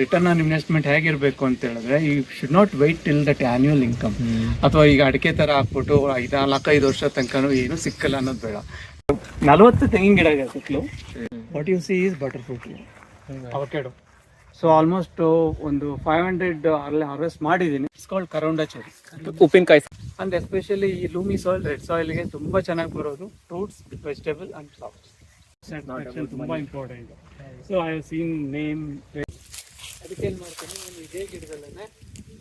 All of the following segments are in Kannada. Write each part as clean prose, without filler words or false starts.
ರಿಟರ್ನ್ ಆನ್ ಇನ್ವೆಸ್ಟ್ಮೆಂಟ್ ಹೇಗಿರಬೇಕು ಅಂತ ಹೇಳಿದ್ರೆ, you should not wait till that annual income. ಅಥವಾ ಈಗ ಅಡಿಕೆ ಥರ ಹಾಕ್ಬಿಟ್ಟು 4-5 ವರ್ಷ ತನಕ ಏನು ಸಿಕ್ಕಲ್ಲ ಅನ್ನೋದು ಬೇಡ. 40 ತೆಂಗಿನ ಗಿಡ ಇದೆ ಸುತ್ತಲೂ. What you C is butter fruit, avocado. So almost ಒಂದು 500 ಅಲ್ಲೇ ಹಾರ್ವೆಸ್ಟ್ ಮಾಡಿದ್ದೀನಿ. ಇಟ್ಸ್ ಕಾಲ್ಡ್ ಕರೋಂಡಾ ಚೆರಿ, ಉಪ್ಪಿನಕಾಯಿ. ಅಂಡ್ ಎಸ್ಪೆಷಲಿ ಈ ಲೂಮಿ ಸಾಯಿಲ್, ರೆಡ್ ಸಾಯಿಲ್ಗೆ ತುಂಬ ಚೆನ್ನಾಗಿ ಬರೋದು ಫ್ರೂಟ್ಸ್, ವೆಜಿಟೇಬಲ್ ಅಂಡ್ ಫ್ಲವರ್ಸ್. ತುಂಬ important. So I have seen name. ಅದಕ್ಕೆ ಏನು ಮಾಡ್ತೀನಿ, ನಾನು ಇದೇ ಗಿಡದಲ್ಲೇ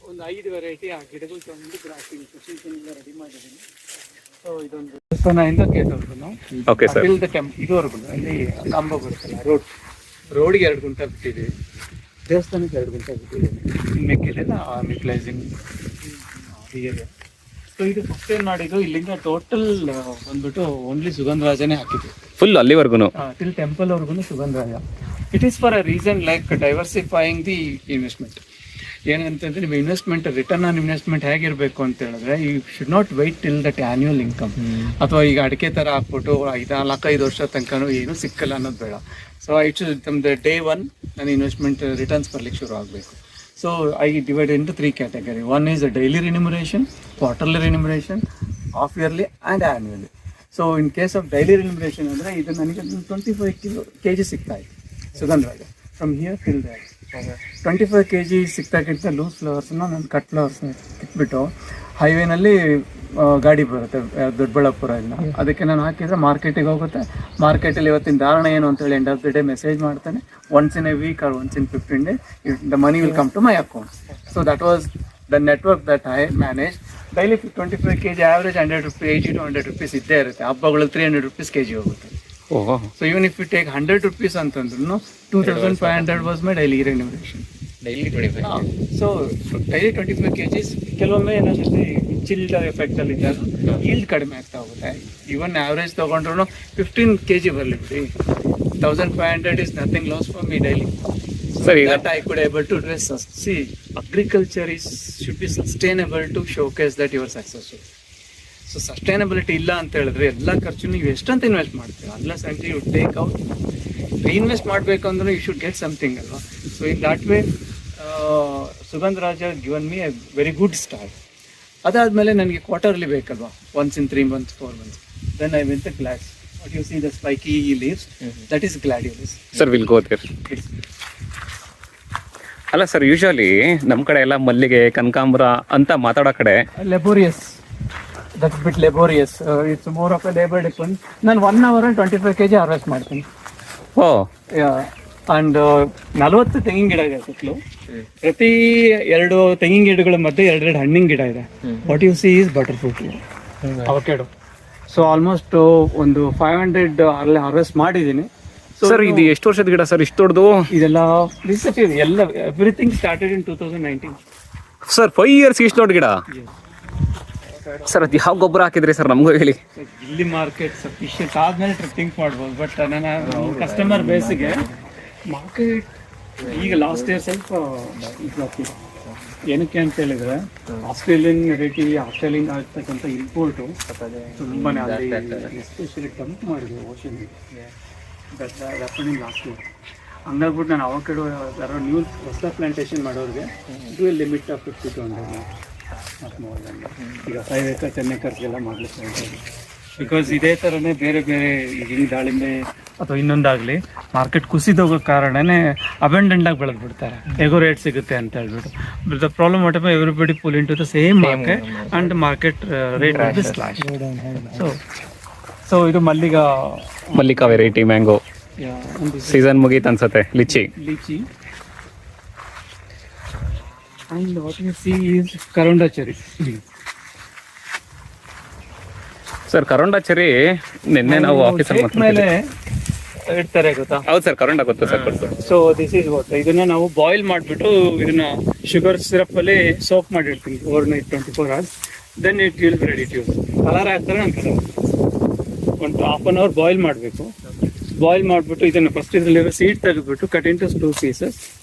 ಒಂದು 5 ವೆರೈಟಿ ಆ ಗಿಡಗಳು ತಗೊಂಡು ಗ್ರಾಫ್ಟಿಂಗ್ ಪೊಸಿಷನಿಂದ ರೆಡಿ ಮಾಡಿದ್ದೀನಿ. ಸೊ ಇದೊಂದು ದೇವಸ್ಥಾನದಿಂದ ಕೇಟವರೆಗೂ ಇದುವರೆಗೂ ಅಲ್ಲಿ ಕಂಬ ಬರುತ್ತಲ್ಲ, ರೋಡ್ಗೆ 2 ಗುಂಟ ಬಿಟ್ಟಿದ್ದೀವಿ, ದೇವಸ್ಥಾನಕ್ಕೆ 2 ಗುಂಟ ಬಿಟ್ಟಿದ್ದೀವಿ. ಮೆಕ್ಕೆಲ್ಲ ಮೆಕ್ಲೈಸಿಂಗ್ ಹೀಗೆ. ಸೊ ಇದು ಫಸ್ಟ್ ಏನು ಮಾಡಿದ್ದು, ಇಲ್ಲಿಂದ ಟೋಟಲ್ ಬಂದ್ಬಿಟ್ಟು ಓನ್ಲಿ ಸುಗಂಧರಾಜನೇ ಹಾಕಿದ್ವಿ ಫುಲ್ ಅಲ್ಲಿವರೆಗೂ, ಟಿಲ್ ಟೆಂಪಲ್ ವರ್ಗು ಸುಗಂಧರಾಜ. It is for a reason like diversifying the investment. ಏನಂತಂದ್ರೆ, ನಿಮ್ಮ ಇನ್ವೆಸ್ಟ್ಮೆಂಟ್ ರಿಟರ್ನ್ ಆನ್ ಇನ್ವೆಸ್ಟ್ಮೆಂಟ್ ಹೇಗಿರಬೇಕು ಅಂತ ಹೇಳಿದ್ರೆ, you should not wait till that annual income. ಅಥವಾ ಈಗ ಅಡಿಕೆ ಥರ ಹಾಕ್ಬಿಟ್ಟು 4-5 ವರ್ಷ ತನಕ ಏನು ಸಿಕ್ಕಲ್ಲ ಅನ್ನೋದು ಬೇಡ. ಸೊ ನಮ್ದು ಡೇ 1 ನನ್ನ ಇನ್ವೆಸ್ಟ್ಮೆಂಟ್ ರಿಟರ್ನ್ಸ್ ಬರ್ಲಿಕ್ಕೆ ಶುರು ಆಗಬೇಕು. So I divide into 3 category. One is a daily remuneration, quarterly remuneration, half yearly and annually. So in case of daily remuneration ಅಂದರೆ, ಇದು ನನಗೆ 25 kg ಸಿಗ್ತಾ ಇದೆ ಸುಗಂಧರಾಜ from here till that. 25 kg ಸಿಗ್ತಾಗಿಂತ ಲೂಸ್ ಫ್ಲವರ್ಸ್ನ ನಾನು ಕಟ್ ಫ್ಲವರ್ಸ್ನ ಕಿತ್ಬಿಟ್ಟು ಹೈವೇನಲ್ಲಿ ಗಾಡಿ ಬರುತ್ತೆ ದೊಡ್ಡಬಳ್ಳಾಪುರ ಇಲ್ಲ, ಅದಕ್ಕೆ ನಾನು ಹಾಕಿದರೆ ಮಾರ್ಕೆಟಿಗೆ ಹೋಗುತ್ತೆ. ಮಾರ್ಕೆಟಲ್ಲಿ ಇವತ್ತಿನ ಧಾರಣ ಏನು ಅಂತೇಳಿ end of the day message ಮಾಡ್ತಾನೆ. Once in a week or once in 15 days the money will come to my account. So that was the network that I manage. Daily 25 kg average 100 rupees, 80 to 100 rupees ಇದ್ದೇ ಇರುತ್ತೆ. ಹಬ್ಬಗಳಲ್ಲಿ 300 rupees kg ಹೋಗುತ್ತೆ. So even if you take 100 rupees ಅಂತಂದ್ರೂ 2500 was my daily remuneration. So daily 25 kgs. ಕೆಲವೊಮ್ಮೆ ಏನಾಗುತ್ತೆ, ಚಿಲ್ಡ್ ಎಫೆಕ್ಟಲ್ಲಿ ಇದ್ದಾಗ ಈಲ್ಡ್ ಕಡಿಮೆ ಆಗ್ತಾ ಹೋಗುತ್ತೆ. ಇವನ್ ಆವ್ರೇಜ್ ತೊಗೊಂಡ್ರು 15 kg ಬರಲಿ ಬಿಡಿ, 1500 is nothing loss for me daily. So that I could able to address. See, agriculture should be sustainable to showcase that you are successful. So sustainability ಇಲ್ಲ ಅಂತ ಹೇಳಿದ್ರೆ ಎಲ್ಲ ಖರ್ಚು ನೀವು ಎಷ್ಟಂತ ಇನ್ವೆಸ್ಟ್ ಮಾಡ್ತೀವಿ, unless until you take out. Reinvest ಮಾಡಬೇಕು ಅಂದ್ರೆ ಯು ಶುಡ್ ಗೆಟ್ ಸಮಥಿಂಗ್ ಅಲ್ವಾ. ಸೊ ಇನ್ ದಟ್ ವೇ ಸುಗಂಧರಾಜ given me a very good start. ಅದಾದಮೇಲೆ ನನಗೆ ಕ್ವಾರ್ಟರ್ಲಿ ಬೇಕಲ್ವಾ, once in 3 months 4 months. Then I went the glads. What you see the spiky leaves, that is gladiolus. Sir will go there. ಅಲ್ಲ ಸರ್, ಯೂಶುವಲಿ ನಮ್ಮ ಕಡೆ ಎಲ್ಲ ಮಲ್ಲಿಗೆ, ಕನಕಾಂಬರ ಅಂತ ಮಾತಾಡೋ ಕಡೆ laborious. That's bit laborious. It's more of A labour depend. ನಾನು 1 hour 25 kg ಹಾರ್ವೆಸ್ಟ್ ಮಾಡ್ತೀನಿ. ಅಂಡ್ 40 ತೆಂಗಿನ ಗಿಡ ಇದೆ ಸುತ್ತಲೂ. ಪ್ರತಿ 2 ತೆಂಗಿನ ಗಿಡಗಳ ಮಧ್ಯೆ 2 ಹಣ್ಣಿನ ಗಿಡ ಇದೆ. What you C is butter fruit, avocado. So almost ಒಂದು 500 ಅಲ್ಲೇ ಹಾರ್ವೆಸ್ಟ್ ಮಾಡಿದ್ದೀನಿ. ಸರ್ ಇದು ಎಷ್ಟು ವರ್ಷದ ಗಿಡ ಸರ್, ಇಷ್ಟು ದೊಡ್ಡದು? ಇದೆಲ್ಲ ಎಲ್ಲ everything started in 2019. Sir 5 years ಇಷ್ಟು ದೊಡ್ಡ ಗಿಡ? ಸರ್ ಅದು ಯಾವ ಗೊಬ್ಬರ ಹಾಕಿದ್ರಿ ಸರ್, ನಮಗೂ ಹೇಳಿ. ಇಲ್ಲಿ ಮಾರ್ಕೆಟ್ ಸಫಿಷಿಯಂಟ್ ಆದ್ಮೇಲೆ ಟ್ರಿಪ್ಪಿಂಗ್ ಮಾಡ್ಬೋದು, ಬಟ್ ನನ್ನ ಕಸ್ಟಮರ್ ಬೇಸಿಗೆ ಮಾರ್ಕೆಟ್ ಈಗ ಲಾಸ್ಟ್ ಇಯರ್ ಸ್ವಲ್ಪ ಇದಾಗ್ತಿದೆ. ಏನಕ್ಕೆ ಅಂತ ಹೇಳಿದ್ರೆ, ಆಸ್ಟ್ರೇಲಿಯನ್ ಆಗ್ತಕ್ಕಂಥ ಇಂಪೋರ್ಟು ತುಂಬಾ ಎಸ್ಪೆಷಲಿ ಡಂಪ್ ಮಾಡಿದೆ ಓಷನ್ ಲಾಸ್ಟ್ ಇಯರ್. ಹಂಗಾಗ್ಬಿಟ್ಟು ನಾನು ಅವಕಾಡೋ ಯಾರೋ ನ್ಯೂ ಹೊಸ ಪ್ಲಾಂಟೇಶನ್ ಮಾಡೋರಿಗೆ ಇದು ಲಿಮಿಟ್ ಆಫ್ 50 to 100 ಈಗ 5 acre 10 acresಗೆಲ್ಲ ಮಾಡಲಿಕ್ಕೆ. ಬಿಕಾಸ್ ಇದೇ ಥರನೇ ಬೇರೆ ಬೇರೆ ಈಗ ದಾಳಿಂಬೆ ಅಥವಾ ಇನ್ನೊಂದಾಗಲಿ ಮಾರ್ಕೆಟ್ ಕುಸಿದೋಗೋ ಕಾರಣನೇ ಅಬೆಂಡೆಂಟ್ ಆಗಿ ಬೆಳೆದು ಬಿಡ್ತಾರೆ, ಹೇಗೋ ರೇಟ್ ಸಿಗುತ್ತೆ ಅಂತ ಹೇಳ್ಬಿಟ್ಟು. The problem whatever everybody pull in to the same market and market rate will slash. So ಇದು ಮಲ್ಲಿಕಾ ವೆರೈಟಿ ಮ್ಯಾಂಗೋ ಸೀಸನ್ ಮುಗೀತು ಅನ್ಸುತ್ತೆ. Litchi. And what you see is Karonda cherry. Sir karonda cherry ನಿನ್ನೆ ನಾವು ಆಫೀಸಲ್ಲಿ ಮೇಲೆ ಇಡ್ತಾರೆ ಗೊತ್ತಾ? ಹೌದು ಸರ್, ಕರೋಂಡಾ ಗೊತ್ತು sir. So this is what, ಇದನ್ನ ನಾವು ಬಾಯ್ಲ್ ಮಾಡಿಬಿಟ್ಟು ಇದನ್ನ ಶುಗರ್ ಸಿರಪ್ ಅಲ್ಲಿ ಸೋಪ್ ಮಾಡಿರ್ತೀನಿ overnight 24 hours. Then it will ready to use. Colour ಹಾಕ್ತಾರೆ, ನಾನು ಕಲರ್ ಒಂದು 1/2 an hour ಬಾಯ್ಲ್ ಮಾಡಬೇಕು. ಬಾಯ್ಲ್ ಮಾಡಿಬಿಟ್ಟು ಇದನ್ನು ಫಸ್ಟ್ ಇದರಲ್ಲಿರೋ ಸೀಡ್ ತೆಗೆದ್ಬಿಟ್ಟು ಕಟ್ ಇಂಟು 2 pieces.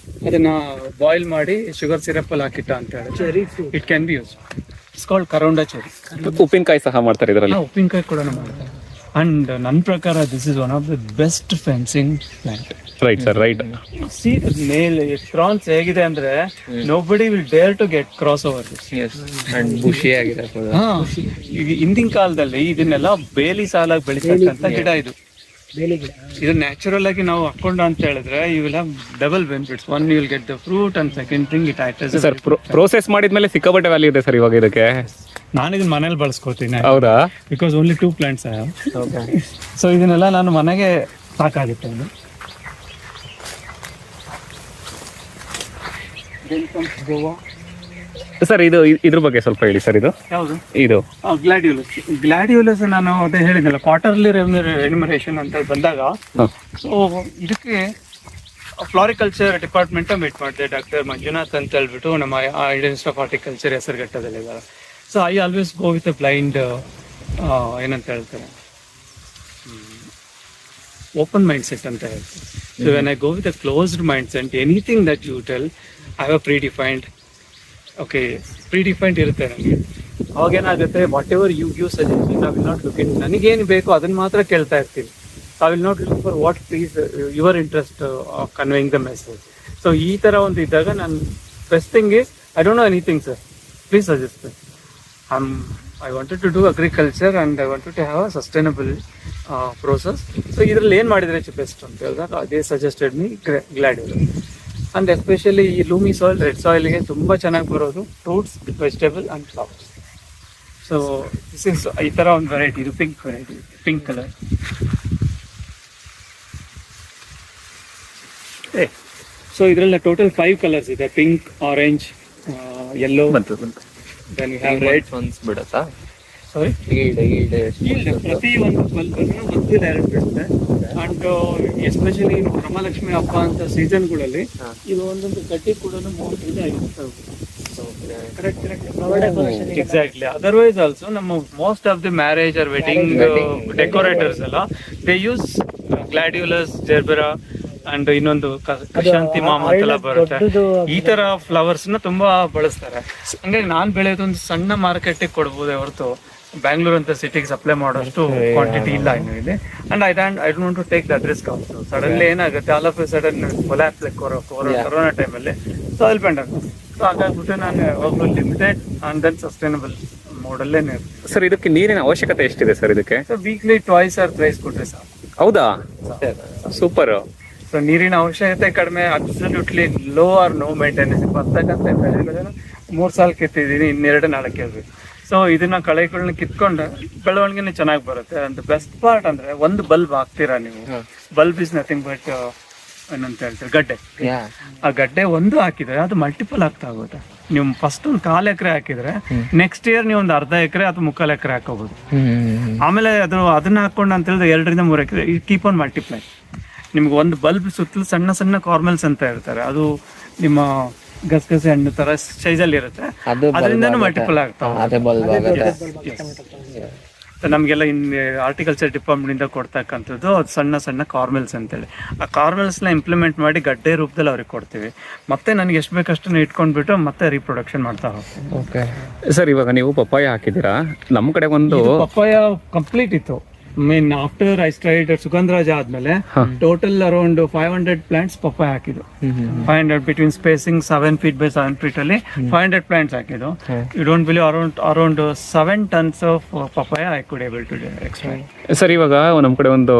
ಅದನ್ನ ಬಾಯ್ಲ್ ಮಾಡಿ ಶುಗರ್ ಸಿರಪ್ ಅಲ್ಲಿ ಹಾಕಿಟ್ಟ ಅಂತ ಹೇಳಿ it can be use. It's called karonda cherry. ಉಪ್ಪಿನಕಾಯಿ ಸಹ ಮಾಡ್ತಾರೆ ಇದರಲ್ಲಿ. ಉಪ್ಪಿನಕಾಯಿ ಕೂಡ ಮಾಡ್ತಾರೆ. ಅಂಡ್ ನನ್ನ ಪ್ರಕಾರ this is one of the best fencing plant. Right sir, right. ಸಿ ನೇಲ್ ಕ್ರಾನ್ಸ್ ಹೇಗಿದೆ ಅಂದ್ರೆ nobody will dare to get cross over. ಖುಷಿ ಆಗಿದೆ. ಹಾ, ಈಗ ಹಿಂದಿನ ಕಾಲದಲ್ಲಿ ಇದನ್ನೆಲ್ಲ ಬೇಲಿ ಸಾಲಾಗಿ ಬೆಳಿತಕ್ಕಂಥ ಗಿಡ ಇದು. ಇದು ನ್ಯಾಚುರಲ್ ಆಗಿ ನಾವು ಹಾಕೊಂಡು ಅಂತ ಹೇಳಿದ್ರೆ you will have double benefits. One you will get the fruit and second thing it acts sir process ಮಾಡಿದ್ಮೇಲೆ ಸಿಕ್ಕಾಪಟ್ಟೆ ವ್ಯಾಲ್ಯೂ ಇದೆ ಸರ್ ಇವಾಗ ಇದಕ್ಕೆ. ನಾನು ಇದನ್ನ ಮನೇಲಿ ಬಳಸ್ಕೋತೀನಿ. ಹೌದಾ? Because only 2 plants I have. So ಇದನ್ನೆಲ್ಲ ನಾನು ಮನೆಗೆ ಸಾಕಾಗುತ್ತೆ. ಗೋವಾ ಸರ್ ಇದು ಇದ್ರ ಬಗ್ಗೆ ಸ್ವಲ್ಪ ಹೇಳಿ ಸರ್. ಯಾವುದು? ಇದು ಗ್ಲಾಡಿಯೋಲಸ್. ಗ್ಲಾಡಿಯೋಲಸ್ ನಾನು ಅದೇ ಹೇಳಿದ್ನಲ್ಲ, ಕ್ವಾರ್ಟರ್ಲಿ ರೆಮ್ಯುನರೇಷನ್ ಅಂತ ಬಂದಾಗ ಸೊ ಇದಕ್ಕೆ ಫ್ಲಾರಿಕಲ್ಚರ್ ಡಿಪಾರ್ಟ್ಮೆಂಟ್ ಮೀಟ್ ಮಾಡಿದೆ. ಡಾಕ್ಟರ್ ಮಂಜುನಾಥ್ ಅಂತ ಹೇಳ್ಬಿಟ್ಟು ನಮ್ಮ ಇಂಡಿಯನ್ ಇನ್ಸ್ಟಿಟ್ಯೂಟ್ ಆಫ್ ಹಾರ್ಟಿಕಲ್ಚರ್ ಹೆಸರುಘಟ್ಟದಲ್ಲಿದ್ದಾರೆ. So I always go with a blind ಏನಂತ ಹೇಳ್ತಾರೆ, ಓಪನ್ ಮೈಂಡ್ ಸೆಟ್ ಅಂತ ಹೇಳ್ತಾರೆ. So when I go with a closed mindset, anything that you tell I have predefined. Okay, predefined ಇರುತ್ತೆ ನನಗೆ. ಅವಾಗೇನಾಗುತ್ತೆ, whatever you suggestion I will not look in. ನನಗೇನು ಬೇಕೋ ಅದನ್ನ ಮಾತ್ರ ಕೇಳ್ತಾ ಇರ್ತೀನಿ. I will not look for what please your interest of conveying the message. So ಈ ಥರ ಒಂದು ಇದ್ದಾಗ ನಾನು best thing is I don't know anything sir, please suggest. I wanted to do agriculture and I wanted to have a sustainable process. So ಇದರಲ್ಲಿ ಏನು ಮಾಡಿದರೆ ಬೆಸ್ಟ್ ಅಂತ ಹೇಳಿದಾಗ they suggested me Gladiolus. And especially ಈ ಲೂಮಿ ಸಾಯಿಲ್, ರೆಡ್ ಸಾಯಿಲ್ಗೆ ತುಂಬ ಚೆನ್ನಾಗಿ ಬರೋದು fruits, vegetable and flowers. So this is ಈ ಥರ ಒಂದು ವೆರೈಟಿ. ಇದು pink variety, pink colour. So ಇದರಲ್ಲಿ ಟೋಟಲ್ 5 ಕಲರ್ಸ್ ಇದೆ. Pink, orange, yellow, then we have red. ones ಬಿಡುತ್ತಾ? Sorry? Yield. ಪ್ರತಿ ಒಂದು ಬಲ್ಬನ್ನು ಮಧ್ಯದಲ್ಲಿ 2 ಬಿಡುತ್ತೆ. ಅಂಡ್ ಎಸ್ಪೆಷಲಿ ವರಮಹಾಲಕ್ಷ್ಮಿ ಹಬ್ಬ ಅಂತ ಸೀಸನ್ಗಳಲ್ಲಿ ಇದು ಒಂದೊಂದು ಕಟ್ಟಿ ಕೂಡ 3-5 ಎಕ್ಸಾಕ್ಟ್ಲಿ. ಅದರ್ವೈಸ್ ಆಲ್ಸೋ ನಮ್ಮ most of the marriage R wedding decorators ಎಲ್ಲ ದೇ ಯೂಸ್ ಗ್ಲಾಡಿಯೋಲಸ್, ಜೆರ್ಬೆರಾ ಅಂಡ್ ಇನ್ನೊಂದು ಕಶಾಂತಿ ಮಾಮ್ ಅಂತೆಲ್ಲ ಬರುತ್ತೆ. ಈ ತರ ಫ್ಲವರ್ಸ್ ನ ತುಂಬಾ ಬಳಸ್ತಾರೆ. ಹಂಗಾಗಿ ನಾನ್ ಬೆಳೆಯೋದೊಂದು ಸಣ್ಣ ಮಾರ್ಕೆಟಿಗೆ ಕೊಡ್ಬೋದೇ ಹೊರತು ಬ್ಯಾಂಗ್ಳೂರ್ ಅಂತ ಸಿಟಿಗೆ ಸಪ್ಲೈ ಮಾಡೋಷ್ಟು ಕ್ವಾಂಟಿಟಿ ಇಲ್ಲ ಇನ್ನು ಇಲ್ಲಿ. And I don't want to take that risk also. Suddenly ಏನಾಗುತ್ತೆ, all of a sudden collapse corona ಟೈಮಲ್ಲಿ ಸೊ ಅಲ್ಲಿ ಪೆಂಡರ್. ಸೊ ಹಾಗಾಗ್ಬಿಟ್ಟು ನಾನು ಯಾವಾಗಲೂ ಲಿಮಿಟೆಡ್ ಅಂಡ್ ದೆನ್ ಸಸ್ಟೈನಬಲ್ ಮೋಡಲ್ಲೇ. ಸರ್ ಇದಕ್ಕೆ ನೀರಿನ ಅವಶ್ಯಕತೆ ಎಷ್ಟಿದೆ ಸರ್ ಇದಕ್ಕೆ? ಸೊ ವೀಕ್ಲಿ 2 or 3 ಕೊಟ್ರೆ ಸಾಕು. ಹೌದಾ? ಸೂಪರ್. ಸೊ ನೀರಿನ ಅವಶ್ಯಕತೆ ಕಡಿಮೆ, absolutely low or no maintenance. ಬರ್ತಕ್ಕಂಥ ಬೆಳೆಗಳನ್ನು 3 ಸಾಲ ಕಿತ್ತಿದ್ದೀನಿ, ಇನ್ನೆರಡು ನಾಳೆ ಕೇಳಬೇಕು. ಸೊ ಇದನ್ನ ಕಳೆಗಳನ್ನ ಕಿತ್ಕೊಂಡು ಬೆಳವಣಿಗೆನೇ ಚೆನ್ನಾಗಿ ಬರುತ್ತೆ. ಅಂಡ್ ಬೆಸ್ಟ್ ಪಾರ್ಟ್ ಅಂದ್ರೆ ಒಂದು ಬಲ್ಬ್ ಹಾಕ್ತೀರಾ ನೀವು, ಬಲ್ಬ್ ಇಸ್ ನಥಿಂಗ್ ಬಟ್ ಏನಂತ ಹೇಳ್ತಾರೆ ಗಡ್ಡೆ. ಆ ಗಡ್ಡೆ ಒಂದು ಹಾಕಿದ್ರೆ ಅದು ಮಲ್ಟಿಪಲ್ ಆಗ್ತಾ ಹೋಗುತ್ತೆ. ನೀವು ಫಸ್ಟ್ ಒಂದು 1/4 ಎಕರೆ ಹಾಕಿದ್ರೆ ನೆಕ್ಸ್ಟ್ ಇಯರ್ ನೀವು ಒಂದು 1/2 ಎಕರೆ ಅಥವಾ 3/4 ಎಕರೆ ಹಾಕೋಬಹುದು. ಆಮೇಲೆ ಅದನ್ನ ಹಾಕೊಂಡು ಅಂತ ಹೇಳಿದ್ರೆ 2-3 ಎಕರೆ ಕೀಪ್ ಆನ್ ಮಲ್ಟಿಪ್ಲೈ. ನಿಮ್ಗೆ ಒಂದು ಬಲ್ಬ್ ಸುತ್ತಲೂ ಸಣ್ಣ ಸಣ್ಣ ಕಾರ್ಮೆಲ್ಸ್ ಅಂತ ಇರ್ತಾರೆ, ಅದು ನಿಮ್ಮ ಗಸಗಸೆ ಹಣ್ಣು ತರ ಸೈಜಲ್ಲಿ ಇರುತ್ತೆ, ಅದರಿಂದನೂ ಮಲ್ಟಿಪಲ್ ಆಗ್ತಾವೆ. ನಮಗೆಲ್ಲ ಹಾರ್ಟಿಕಲ್ಚರ್ ಡಿಪಾರ್ಟ್ಮೆಂಟ್ ಇಂದ ಕೊಡ್ತಕ್ಕಂಥದ್ದು ಅದು ಸಣ್ಣ ಸಣ್ಣ ಕಾರ್ಮೆಲ್ಸ್ ಅಂತೇಳಿ. ಆ ಕಾರ್ಮೆಲ್ಸ್ನ ಇಂಪ್ಲಿಮೆಂಟ್ ಮಾಡಿ ಗಡ್ಡೆ ರೂಪದಲ್ಲಿ ಅವ್ರಿಗೆ ಕೊಡ್ತೀವಿ. ಮತ್ತೆ ನನಗೆ ಎಷ್ಟು ಬೇಕಷ್ಟು ಇಟ್ಕೊಂಡ್ಬಿಟ್ಟು ಮತ್ತೆ ರೀಪ್ರೊಡಕ್ಷನ್ ಮಾಡ್ತಾ ಹೋಗ್ತೀವಿ. ಓಕೆ ಸರ್, ಇವಾಗ ನೀವು ಪಪ್ಪಾಯ ಹಾಕಿದ್ದೀರಾ. ನಮ್ಮ ಕಡೆ ಒಂದು ಪಪ್ಪಾಯ ಕಂಪ್ಲೀಟ್ ಇತ್ತು. ಮೀನ್ ಆಫ್ಟರ್ ಐ ಸ್ಟ್ರೈಡ್ ಸುಗಂಧರಾಜ ಆದ್ಮೇಲೆ ಟೋಟಲ್ ಅರೌಂಡ್ 500 ಪ್ಲಾಂಟ್ಸ್ ಪಪ್ಪಾಯ ಹಾಕಿದ್ದು. 500 between spacing 7 feet by 7 feet ಅಲ್ಲಿ 500 ಪ್ಲಾಂಟ್ಸ್ ಹಾಕಿದ್ದು. You don't believe around 7 tons of papaya I could able to extract. Sir ಇವಾಗ ನಮ್ಮ ಕಡೆ ಒಂದು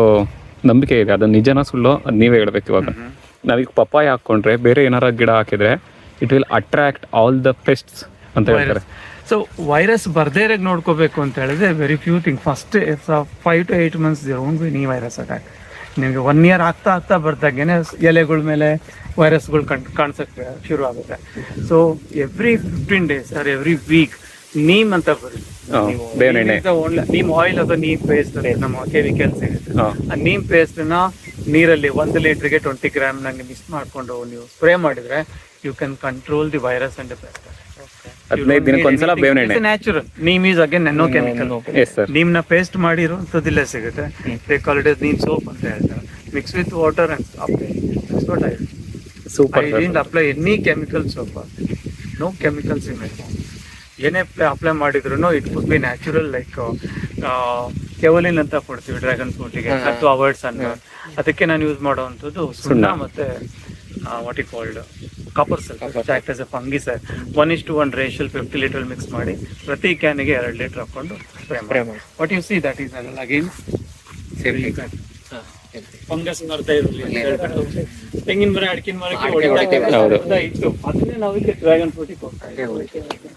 ನಂಬಿಕೆ ಇದೆ, ಅದು ನಿಜನಾ ಸುಳ್ಳು ಅದು ನೀವೇ ಹೇಳ್ಬೇಕು. ಇವಾಗ ನಾವೀಗ ಪಪ್ಪಾಯ ಹಾಕೊಂಡ್ರೆ ಬೇರೆ ಏನಾರ ಗಿಡ ಹಾಕಿದ್ರೆ it will attract all the pests ಅಂತ ಹೇಳ್ತಾರೆ. ಸೊ ವೈರಸ್ ಬರ್ದೇ ಇರಾಗ ನೋಡ್ಕೋಬೇಕು ಅಂತ ಹೇಳಿದ್ರೆ very few thing. First 5 to 8 months won't be ನೀ ವೈರಸ್ ಅಟ್ಯಾಕ್. ನಿಮಗೆ 1 year ಆಗ್ತಾ ಬರ್ದಾಗೇನೆ ಎಲೆಗಳ ಮೇಲೆ ವೈರಸ್ಗಳು ಕಾಣಿಸಕ್ಕೆ ಶುರು ಆಗುತ್ತೆ. So every 15 days or every week neem ಅಂತ ಬರುತ್ತೆ, ನೀಮ್ ಆಯಿಲ್ ಅಥವಾ ನೀಮ್ ಪೇಸ್ಟ್ ನಮ್ಮ ಕೆಮಿಕಲ್ ಸಿಗುತ್ತೆ. ಆ ನೀಮ್ ಪೇಸ್ಟ್ ನ ನೀರಲ್ಲಿ 1 literಗೆ 20 grams ನಂಗೆ ಮಿಕ್ಸ್ ಮಾಡ್ಕೊಂಡು ನೀವು ಸ್ಪ್ರೇ ಮಾಡಿದ್ರೆ you can control the virus and pest. 15 ದಿನಕ್ಕೊಂದ್ಸಲ ಬೇವಿನ ಎಣ್ಣೆ. Natural neem is again no chemical. Neem ನ ಪೇಸ್ಟ್ ಮಾಡಿರೋಂಥದ್ದಿಲ್ಲ ಸಿಗುತ್ತೆ. They call it neem soap ಅಂತ ಹೇಳ್ತಾರೆ. Mix with water and apply. Super. I didn't apply any chemical soap. No chemicals in it. ಏನೇ ಅಪ್ಲೈ ಮಾಡಿದ್ರು it could be natural like kaolin ಅಂತ ಕೊಡ್ತೀವಿ ಡ್ರ್ಯಾಗನ್ ಫ್ರೂಟಿಗೆ ಟು ಅವಾಯ್ಡ್ ಸನ್. ಅದಕ್ಕೆ ನಾನು ಯೂಸ್ ಮಾಡುವಂಥದ್ದು ಸುಣ್ಣ ಮತ್ತೆ what it called copper sulphate act as A fungicide. 1:1 racial 50 litre mix ಮಾಡಿ ಪ್ರತಿ ಕ್ಯಾನಿಗೆ 2 ಲೀಟರ್ ಹಾಕೊಂಡು ಸ್ಪ್ರೇ ಮಾಡಿ. What you see that is again fungus ಬರ್ತಾ ಇರಲಿ, ತೆಂಗಿನ ಮರ ಅಡಿಕೆ ಮರಕ್ಕೆ ಹೊಡಿತಾ ಇತ್ತು, ಅದನ್ನೇ ನಾವು ಇಲ್ಲಿ ಡ್ರ್ಯಾಗನ್ ಫ್ರೂಟಿಗೆ ಹೋಗ್ತಾ ಇದ್ದೀವಿ.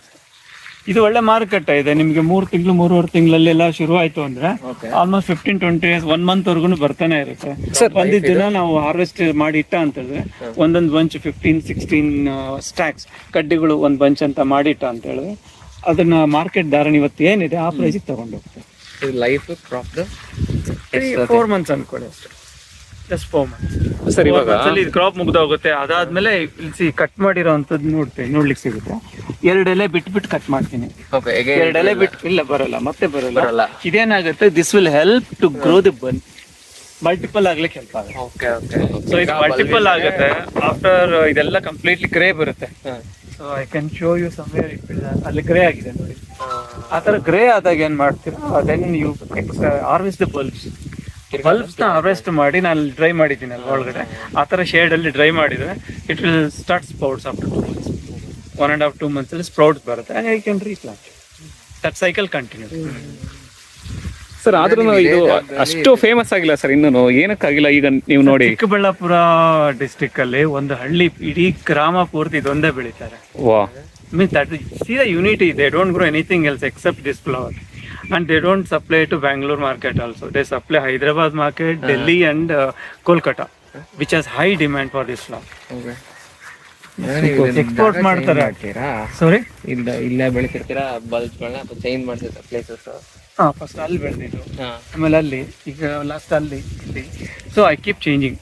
ಇದು ಒಳ್ಳೆ ಮಾರುಕಟ್ಟೆ ಇದೆ ನಿಮ್ಗೆ. 3 ತಿಂಗಳು 3.5 ತಿಂಗಳಲ್ಲೆಲ್ಲ ಶುರು ಆಯ್ತು ಅಂದ್ರೆ ಆಲ್ಮೋಸ್ಟ್ 15-20 ಡೇಸ್ 1 ಮಂತ್ ವರ್ಗು ಬರ್ತಾನೆ ಇರುತ್ತೆ. ಬಂದಿದ್ದನ್ನ ನಾವು ಹಾರ್ವೆಸ್ಟ್ ಮಾಡಿ ಇಟ್ಟ ಅಂತ ಹೇಳಿದ್ರೆ ಒಂದೊಂದು ಬಂಚ್ 15-16 ಸ್ಟ್ಯಾಕ್ಸ್ ಕಡ್ಡಿಗಳು ಒಂದು ಬಂಚ್ ಅಂತ ಮಾಡಿಟ್ಟ ಅಂತ ಹೇಳಿದ್ರೆ ಅದನ್ನ ಮಾರ್ಕೆಟ್ ಧಾರಣೆ ಇವತ್ತು ಏನಿದೆ ಆ ಪ್ರೈಸಿಗೆ ತಗೊಂಡು ಹೋಗ್ತಾರೆ. ಲೈಫ್ ಕ್ರಾಪ್ 4 ಮಂತ್ಸ್ ಅನ್ಕೊಳ್ಳಿ ಅಷ್ಟೇ, ಜಸ್ಟ್ 4 ಮಂತ್ಸ್. ಸರ್ ಇವಾಗ ಕ್ರಾಪ್ ಮುಗ್ದೋಗುತ್ತೆ. ಅದಾದ್ಮೇಲೆ ಇಲ್ಲಿ ಕಟ್ ಮಾಡಿರೋ ಅಂಥದ್ದು ನೋಡ್ಲಿಕ್ಕೆ ಸಿಗುತ್ತೆ. 2 ಎಲೆ ಬಿಟ್ಟು ಕಟ್ ಮಾಡ್ತೀನಿ. 2 ಎಲೆ ಬಿಟ್ಟು ಇಲ್ಲ ಬರಲ್ಲ, ಮತ್ತೆ ಬರಲ್ಲ. ಇದೇನಾಗುತ್ತೆ, this will help to grow the bun, multiple ಆಗ್ಲಿಕ್ಕೆ ಹೆಲ್ಪ್ ಆಗುತ್ತೆ. ಸೊ ಇದು ಮಲ್ಟಿಪಲ್ ಆಗುತ್ತೆ ಆಫ್ಟರ್ ಇದೆಲ್ಲ ಕಂಪ್ಲೀಟ್ಲಿ ಗ್ರೇ ಬರುತ್ತೆ. So I can show you somewhere ಅಲ್ಲಿ ಗ್ರೇ ಆಗಿದೆ ನೋಡಿ. ಆ ತರ ಗ್ರೇ ಆದಾಗ ಏನ್ ಮಾಡ್ತೀರಾ, then you harvest the bulbs ನ ಹಾರ್ವೆಸ್ಟ್ ಮಾಡಿ ನಾನು ಡ್ರೈ ಮಾಡಿದ್ದೀನಿ ಅಲ್ಲ ಒಳಗಡೆ. ಆ ತರ ಶೇಡ್ ಅಲ್ಲಿ ಡ್ರೈ ಮಾಡಿದ್ರೆ it will start sprouts after 2 months. 1.5-2 months ಅಲ್ಲಿ ಸ್ಪ್ರೌಟ್ಸ್ ಬರುತ್ತೆ. I can replant. That cycle continue. Sir ಆದ್ರೂ ಇದು ಅಷ್ಟು ಫೇಮಸ್ ಆಗಿಲ್ಲ ಸರ್, ಇನ್ನೂ ಏನಕ್ಕಾಗಿಲ್ಲ? ಈಗ ನೀವು ನೋಡಿ ಚಿಕ್ಕಬಳ್ಳಾಪುರ ಡಿಸ್ಟಿಕ್ ಅಲ್ಲಿ ಒಂದು ಹಳ್ಳಿ ಇಡೀ ಗ್ರಾಮ ಪೂರ್ತಿ ಇದೊಂದೇ ಬೆಳಿತಾರೆ. ವಾ, means that see the unity, they don't grow anything else except this flower, and they don't supply to Bangalore market also. They supply Hyderabad market, Delhi and Kolkata, which has high demand for this flower. Export ಮಾಡ್ತಾರೆ. ಸಾರಿ, ಇಲ್ಲೇ ಬೆಳಿತಿರ್ತೀರಾ ಬಲ್ಬ್ಗಳನ್ನ ಅಥವಾ ಚೇಂಜ್ ಮಾಡ್ತಿರ್ತಾರೆ ಪ್ಲೇಸಸ್? ಫಸ್ಟ್ ಅಲ್ಲಿ ಬೆಳೆದಿದ್ದು, ಆಮೇಲೆ ಅಲ್ಲಿ, ಈಗ ಲಾಸ್ಟ್ ಅಲ್ಲಿ, ಇಲ್ಲಿ. So I keep changing.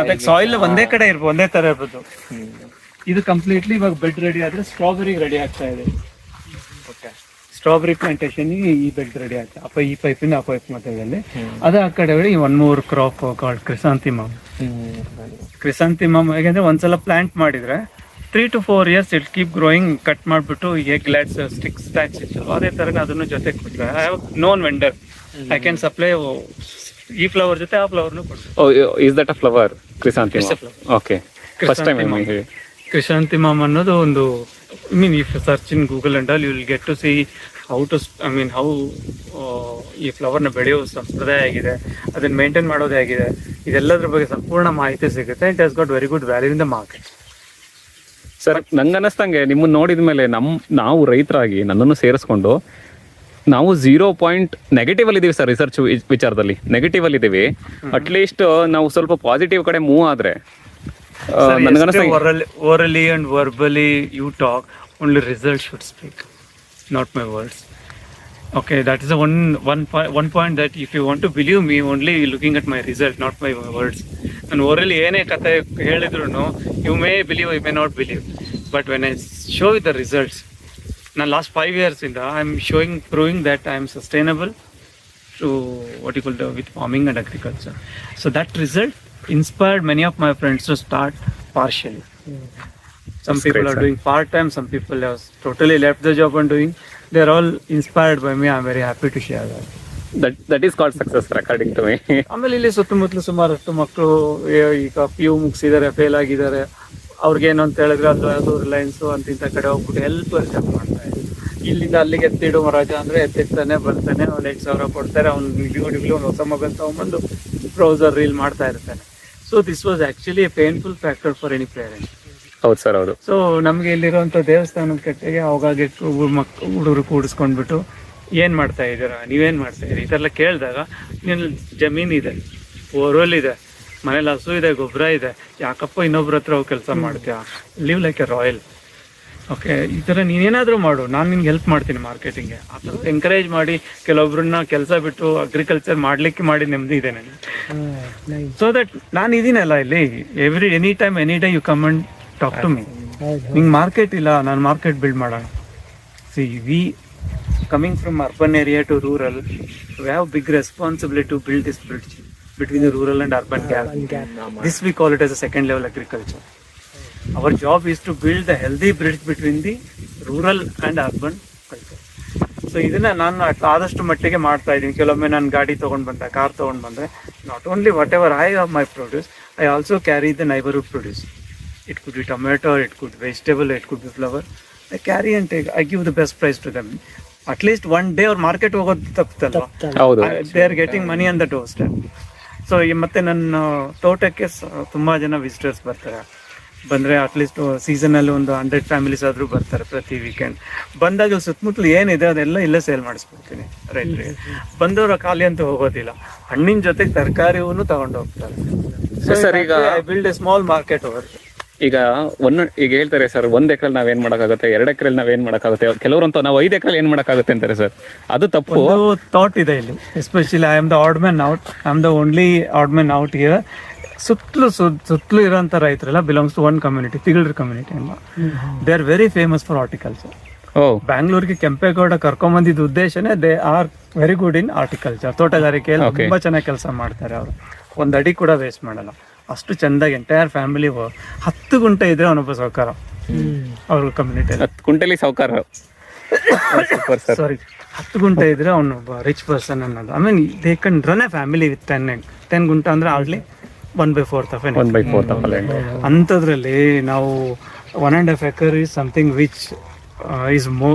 ಅದಕ್ಕೆ ಸಾಯಿಲ್ ಒಂದೇ ಕಡೆ ಇರ್ಬೋದು, ಒಂದೇ ತರ ಇರ್ಬೋದು. ಇದು ಕಂಪ್ಲೀಟ್ಲಿ ಇವಾಗ ಬೆಡ್ ರೆಡಿ ಆದ್ರೆ ಸ್ಟ್ರಾಬೆರಿ ರೆಡಿ ಆಗ್ತಾ ಇದೆ. ಸ್ಟ್ರಾಬೆರಿ ಪ್ಲಾಂಟೇಶನ್ ಈ ಬೆಡ್ ರೆಡಿ ಆಗ್ತಾ, ಅಪ್ಪ ಈ ಪೈಪಿಂದ ಆ ಪೈಪ್ ಮಧ್ಯದಲ್ಲಿ ಅದು ಆ ಕಡೆ ಹೊಡಿ 1 more crop called chrysanthemum. Chrysanthemum ಹೇಗೆಂದ್ರೆ ಒಂದ್ಸಲ ಪ್ಲಾಂಟ್ ಮಾಡಿದ್ರೆ 3 to 4 years it keep growing. Cut ಮಾಡಿಬಿಟ್ಟು ಎಗ್ ಲ್ಯಾಡ್ಸ್ ಸ್ಟಿಕ್ಸ್ ಸ್ಟ್ಯಾಕ್ಸ್ ಇತ್ತು, ಅದೇ ತರ ಅದನ್ನು ಜೊತೆ ಕೊಟ್ಟರೆ I have known vendor, I can supply ಈ ಫ್ಲವರ್ ಜೊತೆ ಆ ಫ್ಲವರ್ನು ಕೊಡ್ತೀನಿ. Is that a flower chrysanthemum? Okay, first time I hear. Chrysanthemum ಅನ್ನೋದು ಒಂದು, I mean if search in Google and all you will get to C how to, I mean how ಈ ಫ್ಲವರ್ನ ಬೆಳೆಯೋ ಸಂಪ್ರದಾಯ ಆಗಿದೆ, ಅದನ್ನ ಮೇಂಟೈನ್ ಮಾಡೋದೇ ಆಗಿದೆ, ಇದೆಲ್ಲದ್ರ ಬಗ್ಗೆ ಸಂಪೂರ್ಣ ಮಾಹಿತಿ ಸಿಗುತ್ತೆ. It has got very good value in the market. Sir ನಂಗೆ ಅನ್ನಿಸ್ತಂಗೆ ನಿಮ್ಮನ್ನ ನೋಡಿದ ಮೇಲೆ ನಾವು ರೈತರಾಗಿ ನನ್ನನ್ನು ಸೇರಿಸ್ಕೊಂಡು ನಾವು 0 ಪಾಯಿಂಟ್ ನೆಗೆಟಿವ್ ಅಲ್ಲಿ ಇದೀವಿ ಸರ್. ರಿಸರ್ಚ್ ವಿಚಾರದಲ್ಲಿ ನೆಗೆಟಿವ್ ಅಲ್ಲಿ ಇದೀವಿ. ಅಟ್ಲೀಸ್ಟ್ ನಾವು ಸ್ವಲ್ಪ ಪಾಸಿಟಿವ್ ಕಡೆ ಮೂವ್ ಆದ್ರೆ orally and verbally you talk, only results should speak, not my words. Okay, that is the one point that if you want to believe me, only looking at my result, not my words. And orally ಏನೇ ಕಥೆ ಹೇಳಿದ್ರು you may believe, you may not believe, but when I show you the results, now last 5 years in the I'm proving that I am sustainable to what you call with farming and agriculture. So that result inspired many of my friends to start partially. Some people are doing part-time, some people have totally left the job and doing. They're all inspired by me. I'm very happy to share that. That is called success according to me. ಆಮೇಲೆ ಇಲ್ಲಿ ಸುತ್ತಮುತ್ತಲು ಸುಮಾರಷ್ಟು ಮಕ್ಕಳು ಈಗ PU ಮುಗಿಸಿದ್ದಾರೆ, ಫೇಲ್ ಆಗಿದ್ದಾರೆ. ಅವ್ರಿಗೇನು ಅಂತ ಹೇಳಿದ್ರೆ ಅದು ಯಾವುದು ರಿಲಯನ್ಸು ಅಂತಿಂಥ ಕಡೆ ಹೋಗ್ಬಿಟ್ಟು ಹೆಲ್ಪ್ ಮಾಡ್ತಾ ಇದ್ದಾರೆ. ಇಲ್ಲಿಂದ ಅಲ್ಲಿಗೆ ಎತ್ತಿಡು ಮಹಾರಾಜ ಅಂದರೆ ಎತ್ತಿರ್ತಾನೆ, ಬರ್ತಾನೆ, ಒಂದು 8,000 ಕೊಡ್ತಾರೆ. ಅವ್ನು ಡಿಗ್ಲಿ ಒಂದು ಹೊಸ ಮೊಬೈಲ್ ತೊಗೊಂಬಂದು ಬ್ರೌಸರ್ ರೀಲ್ ಮಾಡ್ತಾ ಇರ್ತಾನೆ. So this was actually A painful factor for any parent. ಹೌದು ಸರ್, ಹೌದು. ಸೊ ನಮಗೆ ಇಲ್ಲಿರುವಂಥ ದೇವಸ್ಥಾನದ ಕಟ್ಟೆಗೆ ಅವಾಗೆ ಹುಡುಗರು ಕೂಡಿಸ್ಕೊಂಡ್ಬಿಟ್ಟು ಏನು ಮಾಡ್ತಾ ಇದ್ದೀರಾ, ನೀವೇನು ಮಾಡ್ತಾ ಇದ್ದೀರಿ ಈ ಥರ ಎಲ್ಲ ಕೇಳಿದಾಗ, ನೀನು ಜಮೀನಿದೆ, ಬೋರ್ವೆಲ್ ಇದೆ, ಮನೇಲಿ ಹಸು ಇದೆ, ಗೊಬ್ಬರ ಇದೆ, ಯಾಕಪ್ಪ ಇನ್ನೊಬ್ರ ಹತ್ರ ಹೋಗಿ ಕೆಲಸ ಮಾಡ್ತೀಯಾ, live like a royal. Okay, ಈ ಥರ ನೀನೇನಾದರೂ ಮಾಡು, ನಾನು ನಿನ್ಗೆ ಹೆಲ್ಪ್ ಮಾಡ್ತೀನಿ ಮಾರ್ಕೆಟಿಂಗ್ಗೆ. ಆ ಥರ ಎಂಕರೇಜ್ ಮಾಡಿ ಕೆಲವೊಬ್ರನ್ನ ಕೆಲಸ ಬಿಟ್ಟು ಅಗ್ರಿಕಲ್ಚರ್ ಮಾಡಲಿಕ್ಕೆ ಮಾಡಿ ನೆಮ್ಮದಿ ಇದೆ ನನಗೆ. ಸೊ ದಟ್ ನಾನು ಇದೀನಲ್ಲ ಇಲ್ಲಿ, any time any day you come and talk to me. ನಿಂಗೆ ಮಾರ್ಕೆಟ್ ಇಲ್ಲ, ನಾನು ಮಾರ್ಕೆಟ್ ಬಿಲ್ಡ್ ಮಾಡೋಣ. See we coming from urban area to rural, we have big responsibility to build this bridge between the rural and urban gap. This we call it as a second level agriculture. Our job is to build a healthy bridge between the rural and urban culture. So ಇದನ್ನ ನಾನು ಆದಷ್ಟು ಮಟ್ಟಿಗೆ ಮಾಡ್ತಾ ಇದ್ದೀನಿ. ಕೆಲವೊಮ್ಮೆ ನಾನು ಗಾಡಿ ತೊಗೊಂಡು ಬಂದ, ಕಾರ್ ತೊಗೊಂಡು ಬಂದರೆ, not only what ever I have my produce, I also carry the neighbourhood produce. It could be tomato, it could be vegetable, it could be flower. I carry and take. I give the best price to them. At least one day ಅವ್ರ ಮಾರ್ಕೆಟ್ ಹೋಗೋದು ತಪ್ಪುತ್ತಲ್ವ, ಹೌದು. They are getting money on the door step. So ಮತ್ತೆ ನನ್ನ ತೋಟಕ್ಕೆ ತುಂಬ ಜನ ವಿಸಿಟರ್ಸ್ ಬರ್ತಾರೆ. ಬಂದರೆ ಅಟ್ಲೀಸ್ಟ್ ಸೀಸನಲ್ಲಿ ಒಂದು 100 ಫ್ಯಾಮಿಲೀಸ್ ಆದರೂ ಬರ್ತಾರೆ ಪ್ರತಿ ವೀಕೆಂಡ್. ಬಂದಾಗ ಸುತ್ತಮುತ್ತಲು ಏನಿದೆ ಅದೆಲ್ಲ ಇಲ್ಲೇ ಸೇಲ್ ಮಾಡಿಸ್ಬಿಡ್ತೀನಿ ರೈತರಿಗೆ. ಬಂದವರ ಖಾಲಿ ಅಂತೂ ಹೋಗೋದಿಲ್ಲ, ಹಣ್ಣಿನ ಜೊತೆಗೆ ತರಕಾರಿಗೂ ತಗೊಂಡು ಹೋಗ್ತಾರೆ. ಸರ್ ಈಗ I build A small market over. ಈಗ ಈಗ ಹೇಳ್ತಾರೆ ಸರ್, 1 ಎಕರೆಲಿ ನಾವೇನ್ ಮಾಡಕ್ಕಾಗುತ್ತೆ, 2 ಎಕರೆಲಿ ನಾವೇನ್ ಮಾಡಕ್ಕಾಗುತ್ತೆ, ಕೆಲವರಂತೂ ನಾವು 5 ಎಕರೆಲಿ ಏನ್ ಮಾಡಕ್ಕಾಗುತ್ತೆ ಅಂತಾರೆ ಸರ್. ಅದು ತಪ್ಪು. ಥಾಟ್ ಇದೆ ಇಲ್ಲಿ. Especially I am the odd man out, I am the only odd man out here. ಸುತ್ತಲೂ ಇರೋಂಥ ರೈತರೆಲ್ಲ ಬಿಲಾಂಗ್ಸ್ ಟು ಒನ್ ಕಮ್ಯುನಿಟಿ, ತಿಗಳರ ಕಮ್ಯುನಿಟಿ ಅಂತ. They are very famous for horticulture. ಬ್ಯಾಂಗ್ಳೂರ್ಗೆ ಕೆಂಪೇಗೌಡ ಕರ್ಕೊಂಬಂದಿದ್ದ ಉದ್ದೇಶನೇ they are very good in horticulture. ತೋಟಗಾರಿಕೆಯಲ್ಲಿ ತುಂಬಾ ಚೆನ್ನಾಗಿ ಕೆಲಸ ಮಾಡ್ತಾರೆ ಅವರು. 1 ಅಡಿ ಕೂಡ ವೇಸ್ಟ್ ಮಾಡಲ್ಲ. ಅಷ್ಟು ಚೆಂದಾಗಿ ಎಂಟೈರ್ ಫ್ಯಾಮಿಲಿ 10 ಗುಂಟೆ ಇದ್ರೆ ಅವನೊಬ್ಬ ಸಾಹುಕಾರ ಅವ್ರ ಕಮ್ಯುನಿಟಿ. 10 ಗುಂಟೆಲಿ ಸಾಹುಕಾರ, ಸಾರಿ 10 ಗುಂಟೆ ಇದ್ರೆ ಅವನೊಬ್ಬ ರಿಚ್ ಪರ್ಸನ್ ಅನ್ನೋದು. I mean they can run A family with 10 ಗುಂಟೆ ಅಂದ್ರೆ ಆಗ್ಲಿ 1/4 ಆಫ್ ಅಂಥದ್ರಲ್ಲಿ ನಾವು 1.5 acre is something which is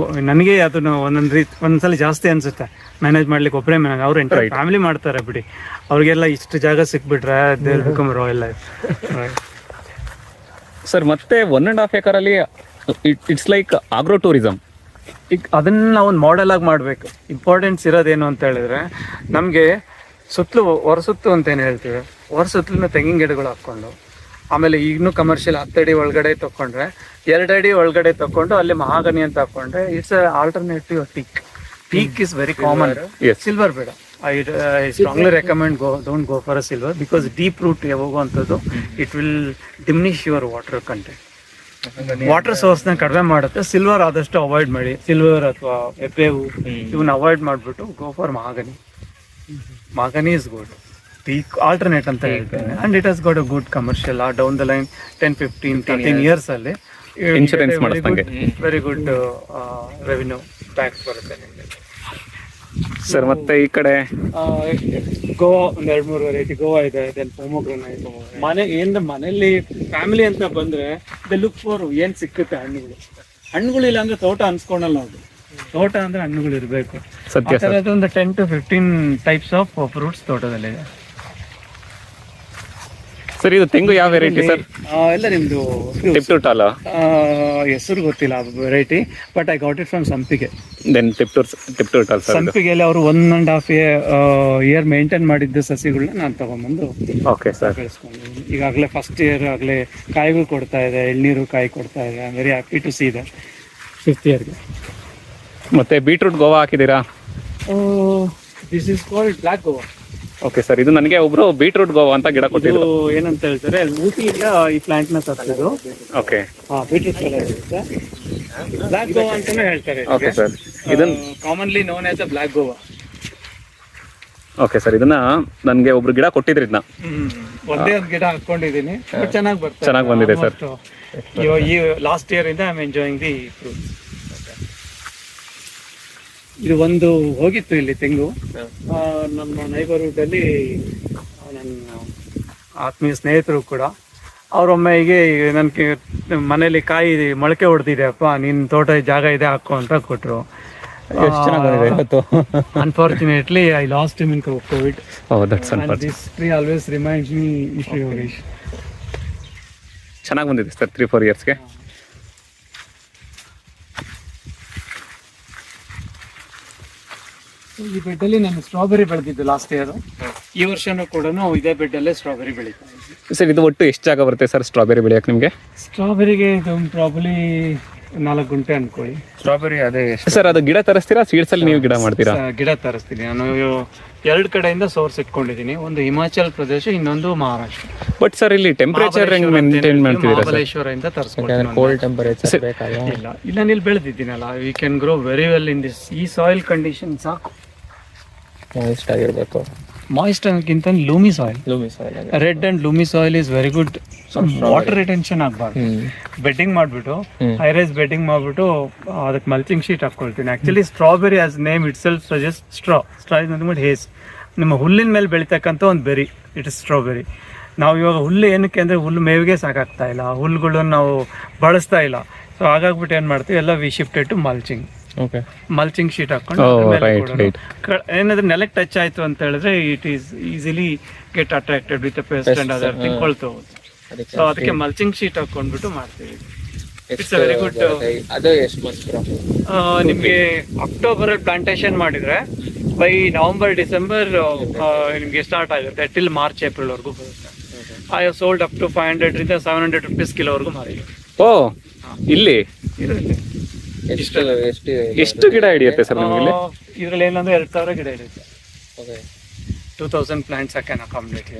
ನನಗೆ ಅದನ್ನು ಒಂದ್ಸಲ ಜಾಸ್ತಿ ಅನ್ಸುತ್ತೆ ಮ್ಯಾನೇಜ್ ಮಾಡ್ಲಿಕ್ಕೆ. ಒಬ್ಬರೇ ಮ್ಯಾನೇಜ್, ಅವ್ರು ಎಂಟರ್ ಫ್ಯಾಮಿಲಿ ಮಾಡ್ತಾರೆ ಬಿಡಿ. ಅವ್ರಿಗೆಲ್ಲ ಇಷ್ಟು ಜಾಗ ಸಿಕ್ಬಿಟ್ರೆ they become royal life. Sir ಮತ್ತೆ 1.5 acre ಅಲ್ಲಿ ಇಟ್ಸ್ ಲೈಕ್ ಆಗ್ರೋ ಟೂರಿಸಮ್. ಈಗ ಅದನ್ನ ನಾವು ಒಂದು ಮಾಡೆಲ್ ಆಗಿ ಮಾಡಬೇಕು. ಇಂಪಾರ್ಟೆನ್ಸ್ ಇರೋದೇನು ಅಂತ ಹೇಳಿದ್ರೆ, ನಮಗೆ ಸುತ್ತಲೂ ಹೊರಸುತ್ತು ಅಂತ ಏನು ಹೇಳ್ತೀವಿ, ಹೊರಸುತ್ತಲೂ ತೆಂಗಿನ ಗಿಡಗಳು ಹಾಕ್ಕೊಂಡು, ಆಮೇಲೆ ಈಗಲೂ ಕಮರ್ಷಿಯಲ್ 10 ಅಡಿ ಒಳಗಡೆ ತಗೊಂಡ್ರೆ, 2 ಅಡಿ ಒಳಗಡೆ ತಗೊಂಡು ಅಲ್ಲಿ ಮಹಾಗನಿ ಅಂತ ಹಾಕೊಂಡ್ರೆ it's alternative teak. Teak is very common. Silver ಬೇಡ. I strongly recommend don't go for a silver, because deep root ಹೋಗುವಂಥದ್ದು it will diminish your water content. Water ಸೋರ್ಸ್ನ ಕಡಿಮೆ ಮಾಡುತ್ತೆ. ಸಿಲ್ವರ್ ಆದಷ್ಟು ಅವಾಯ್ಡ್ ಮಾಡಿ. ಸಿಲ್ವರ್ ಅಥವಾ ಎಪ್ಪೆವು ಇವನ್ನ ಅವಾಯ್ಡ್ ಮಾಡಿಬಿಟ್ಟು go for mahogany. Mahogany is good. Teak alternate ಅಂತ ಹೇಳ್ತೇನೆ. And it has got a good commercial down the line 10-15-13 years ಅಲ್ಲಿ ಇನ್ಶೂರೆನ್ಸ್ ಮಾಡಿಸ್ದಂಗೆ ವೆರಿ ಗುಡ್ ರೆವಿನ್ಯೂ ಟ್ಯಾಕ್ಸ್ ಬರುತ್ತೆ ನಿಮಗೆ. ಸರ್ ಮತ್ತೆ ಈ ಕಡೆ ಗೋವಾ 2-3 ವೆರೈಟಿ ಗೋವಾ ಇದೆ. Then pomegranate. ಮನೆಯಲ್ಲಿ ಫ್ಯಾಮಿಲಿ ಅಂತ ಬಂದ್ರೆ ದೆ ಲುಕ್ ಫಾರ್ ಏನ್ ಸಿಕ್ಕುತ್ತೆ ಹಣ್ಣುಗಳಿಲ್ಲ ಅಂದ್ರೆ ತೋಟ ಅನ್ಸ್ಕೊಳಲ್ಲ ಅದು. ತೋಟ ಅಂದ್ರೆ ಹಣ್ಣುಗಳು ಇರಬೇಕು. ಒಂದು 10-15 ಟೈಪ್ಸ್ ಆಫ್ ಫ್ರೂಟ್ಸ್ ತೋಟದಲ್ಲಿದೆ. ಸರ್ ಇದು ತೆಂಗು ಯಾವ ವೆರೈಟಿ ಸರ್? ಎಲ್ಲ ನಿಮ್ದು ಟಿಪ್ಟೂಟಾಲ ಹೆಸರು ಗೊತ್ತಿಲ್ಲ variety, but I got it from Sampige. Then ಟಿಪ್ಟೂಟಾಲ್ ಸರ್. ಸಂಪಿಗೆಯಲ್ಲಿ ಅವರು 1.5 year ಮೇಂಟೈನ್ ಮಾಡಿದ್ದ ಸಸಿಗಳನ್ನ ನಾನು ತಗೊಂಡ್ಬಂದು ಬೆಳೆಸ್ಕೊಂಡಿದ್ದೀನಿ. ಈಗಾಗಲೇ ಫಸ್ಟ್ ಇಯರ್ ಆಗಲೇ ಕಾಯಿಗಳು ಕೊಡ್ತಾ ಇದೆ, ಎಳ್ನೀರು ಕಾಯಿ ಕೊಡ್ತಾ ಇದೆ. I am very happy to see that. 5th yearಗೆ ಮತ್ತೆ ಬೀಟ್ರೂಟ್ ಗೋವಾ ಹಾಕಿದ್ದೀರಾ? This is called black guava. Okay sir, ಇದು ನನಗೆ ಒಬ್ರು ಬೀಟ್ರೂಟ್ ಗೋವಾ ಅಂತ ಗಿಡ ಕೊಟ್ಟಿದ್ರು. ಏನಂತ ಹೇಳ್ತಾರೆ, ಊಟಿಯಿಂದ ಈ ಪ್ಲಾಂಟ್ ನ ತರ್ತಿದ್ರು. ಓಕೆ, ಬೀಟ್ರೂಟ್ ಕಲರ್ ಇರುತ್ತೆ. ಬ್ಲ್ಯಾಕ್ ಗೋವಾ ಅಂತಾನೆ ಹೇಳ್ತಾರೆ. ಓಕೆ ಸರ್, ಇದನ್ನ commonly known as a black guava. Okay sir, ಇದನ್ನ ನನಗೆ ಒಬ್ರು ಗಿಡ ಕೊಟ್ಟಿದ್ರು. ಇದನ್ನ ಒಂದೇ ಒಂದು ಗಿಡ ಹಾಕೊಂಡಿದ್ದೀನಿ, ಚೆನ್ನಾಗಿ ಬಂದಿದೆ ಸರ್. ಈ ಲಾಸ್ಟ್ ಇಯರ್ ಇಂದ I am enjoying the fruits. ಇದು ಒಂದು ಹೋಗಿತ್ತು ಇಲ್ಲಿ ತೆಂಗು. ನಮ್ಮ ನೈಬರ್ಹುಡ್ ಅಲ್ಲಿ ನನ್ನ ಆತ್ಮೀಯ ಸ್ನೇಹಿತರು ಕೂಡ ಅವರೊಮ್ಮೆ ಹೀಗೆ ನನಗೆ ಮನೇಲಿ ಕಾಯಿ ಮೊಳಕೆ ಹೊಡೆದಿದೆ ಅಪ್ಪ, ನಿನ್ನ ತೋಟ ಜಾಗ ಇದೆ ಹಾಕೋ ಅಂತ ಕೊಟ್ಟರು. Unfortunately I lost him in Covid. This tree always reminds me mister Yogesh. ಚೆನ್ನಾಗಿ ಬಂದಿದೆ ಸರ್ 3-4 yearsಗೆ. ಈ ಬೆಡ್ಡಲ್ಲಿ ನಾನು ಸ್ಟ್ರಾಬೆರಿ ಬೆಳೆದಿದ್ದು ಲಾಸ್ಟ್ ಇಯರ್. ಈ ವರ್ಷನೂ ಕೂಡ ಇದೇ ಬೆಡ್ಡಲ್ಲೇ ಸ್ಟ್ರಾಬೆರಿ ಬೆಳೀತಾ ಇದ್ದೀನಿ. ಸರ್ ಇದು ಒಟ್ಟು ಎಷ್ಟು ಜಾಗ ಬರುತ್ತೆ ಸರ್ ಸ್ಟ್ರಾಬೆರಿ ಬೆಳೆಯಕ್ಕೆ ನಿಮಗೆ? ಸ್ಟ್ರಾಬೆರಿಗೆ ಇದು ಪ್ರಾಬಲಿ 4 ಗುಂಟೆ ಅನ್ಕೊಳ್ಳಿ. ಸ್ಟ್ರಾಬೆರಿ ಅದೇ ಸರ್, ಅದು ಗಿಡ ತರಿಸ್ತೀರಾ, ಸೀಡ್ಸ್ ಅಲ್ಲಿ ನೀವು ಗಿಡ ಮಾಡ್ತೀರಾ? ಗಿಡ ತರಿಸ್ತೀನಿ ನಾನು. 2 ಕಡೆಯಿಂದ ಸೋರ್ಸ್ ಇಟ್ಕೊಂಡಿದ್ದೀನಿ. ಒಂದು ಹಿಮಾಚಲ್ ಪ್ರದೇಶ, ಇನ್ನೊಂದು ಮಹಾರಾಷ್ಟ್ರ. ಬಟ್ ಸರ್ ಇಲ್ಲಿ ಟೆಂಪರೇಚರ್ ಹೆಂಗ್ ಮೇಂಟೈನ್ ಮಾಡ್ತಿದ್ದೀರಾ? ಮಹಾಬಲೇಶ್ವರದಿಂದ ತರಿಸ್ಕೊಂಡು ಕೋಲ್ಡ್ ಟೆಂಪರೇಚರ್ ಇಲ್ಲ ಇಲ್ಲಿ ಬೆಳೆದಿದ್ದೀನಲ್ಲ, we can grow very well in this. ಈ ಸಾಯಿಲ್ ಕಂಡೀಷನ್ ಸಾಕು, ಇಷ್ಟ ಆಗಿರ್ಬೇಕು. ಮಾಯಿಸ್ಟ್ ಅನ್ನೋಕ್ಕಿಂತ loamy soil, loamy soil red and loamy soil is very good. Water retention ಆಗಬಾರ್ದು. ಬೆಡ್ಡಿಂಗ್ ಮಾಡಿಬಿಟ್ಟು ಹೈ ರೈಸ್ ಬೆಡ್ಡಿಂಗ್ ಮಾಡಿಬಿಟ್ಟು ಅದಕ್ಕೆ ಮಲ್ಚಿಂಗ್ ಶೀಟ್ ಹಾಕ್ಕೊಳ್ತೀನಿ. Actually strawberry as name itself suggest straw is nothing hays. ನಿಮ್ಮ ಹುಲ್ಲಿನ ಮೇಲೆ ಬೆಳೀತಕ್ಕಂಥ ಒಂದು ಬೆರಿ, ಇಟ್ ಇಸ್ ಸ್ಟ್ರಾಬೆರಿ. ನಾವು ಇವಾಗ ಹುಲ್ಲು ಏನಕ್ಕೆ ಅಂದರೆ ಹುಲ್ಲು ಮೇವಿಗೆ ಸಾಕಾಗ್ತಾ ಇಲ್ಲ, ಹುಲ್ಲುಗಳನ್ನು ನಾವು ಬಳಸ್ತಾ ಇಲ್ಲ. ಸೊ ಹಾಗಾಗ್ಬಿಟ್ಟು ಏನು ಮಾಡ್ತೀವಿ, ಎಲ್ಲ we shifted to mulching. Mulching sheet ಹಾಕೊಂಡು ಏನಾದ್ರೆ ನೆಲಕ್ಕೆ ಟಚ್ ಆಯ್ತು ಅಂತ ಹೇಳಿದ್ರೆ it is easily get attracted with pest and other thing ಕೊಳ್ತೋಗುತ್ತೆ. ಸೊ ಅದಕ್ಕೆ ಮಲ್ಚಿಂಗ್ ಶೀಟ್ ಹಾಕೊಂಡ್ಬಿಟ್ಟು ಮಾಡ್ತೀವಿ. It's very good. ಅದು ಎಷ್ಟು ಮಂತ್ಸ್ ನಿಮಗೆ ಅಕ್ಟೋಬರ್ ಪ್ಲಾಂಟೇಶನ್ ಮಾಡಿದ್ರೆ ಬೈ ನವಂಬರ್ ಡಿಸೆಂಬರ್ ನಿಮಗೆ ಸ್ಟಾರ್ಟ್ ಆಗುತ್ತೆ ಟಿಲ್ ಮಾರ್ಚ್ ಏಪ್ರಿಲ್ ವರೆಗೂ ಬರುತ್ತೆ. I have sold up to 500 ರಿಂದ 700 rupees ಕಿಲೋವರೆಗೂ ಮಾರಿದೆ. ಓ ಇಲ್ಲಿ ಇದರಲ್ಲಿ ಎಷ್ಟು ಗಿಡ ಹಿಡಿಯುತ್ತೆ ಸರ್ ನಿಮಗೆ? ಇದರಲ್ಲಿ ಏನಂದ್ರೆ 2000 ಗಿಡ ಹಿಡಿಯುತ್ತೆ. 2000 ಪ್ಲಾಂಟ್ಸ್ ಕ್ಯಾನ್ ಅಕಾಮಡೇಟ್.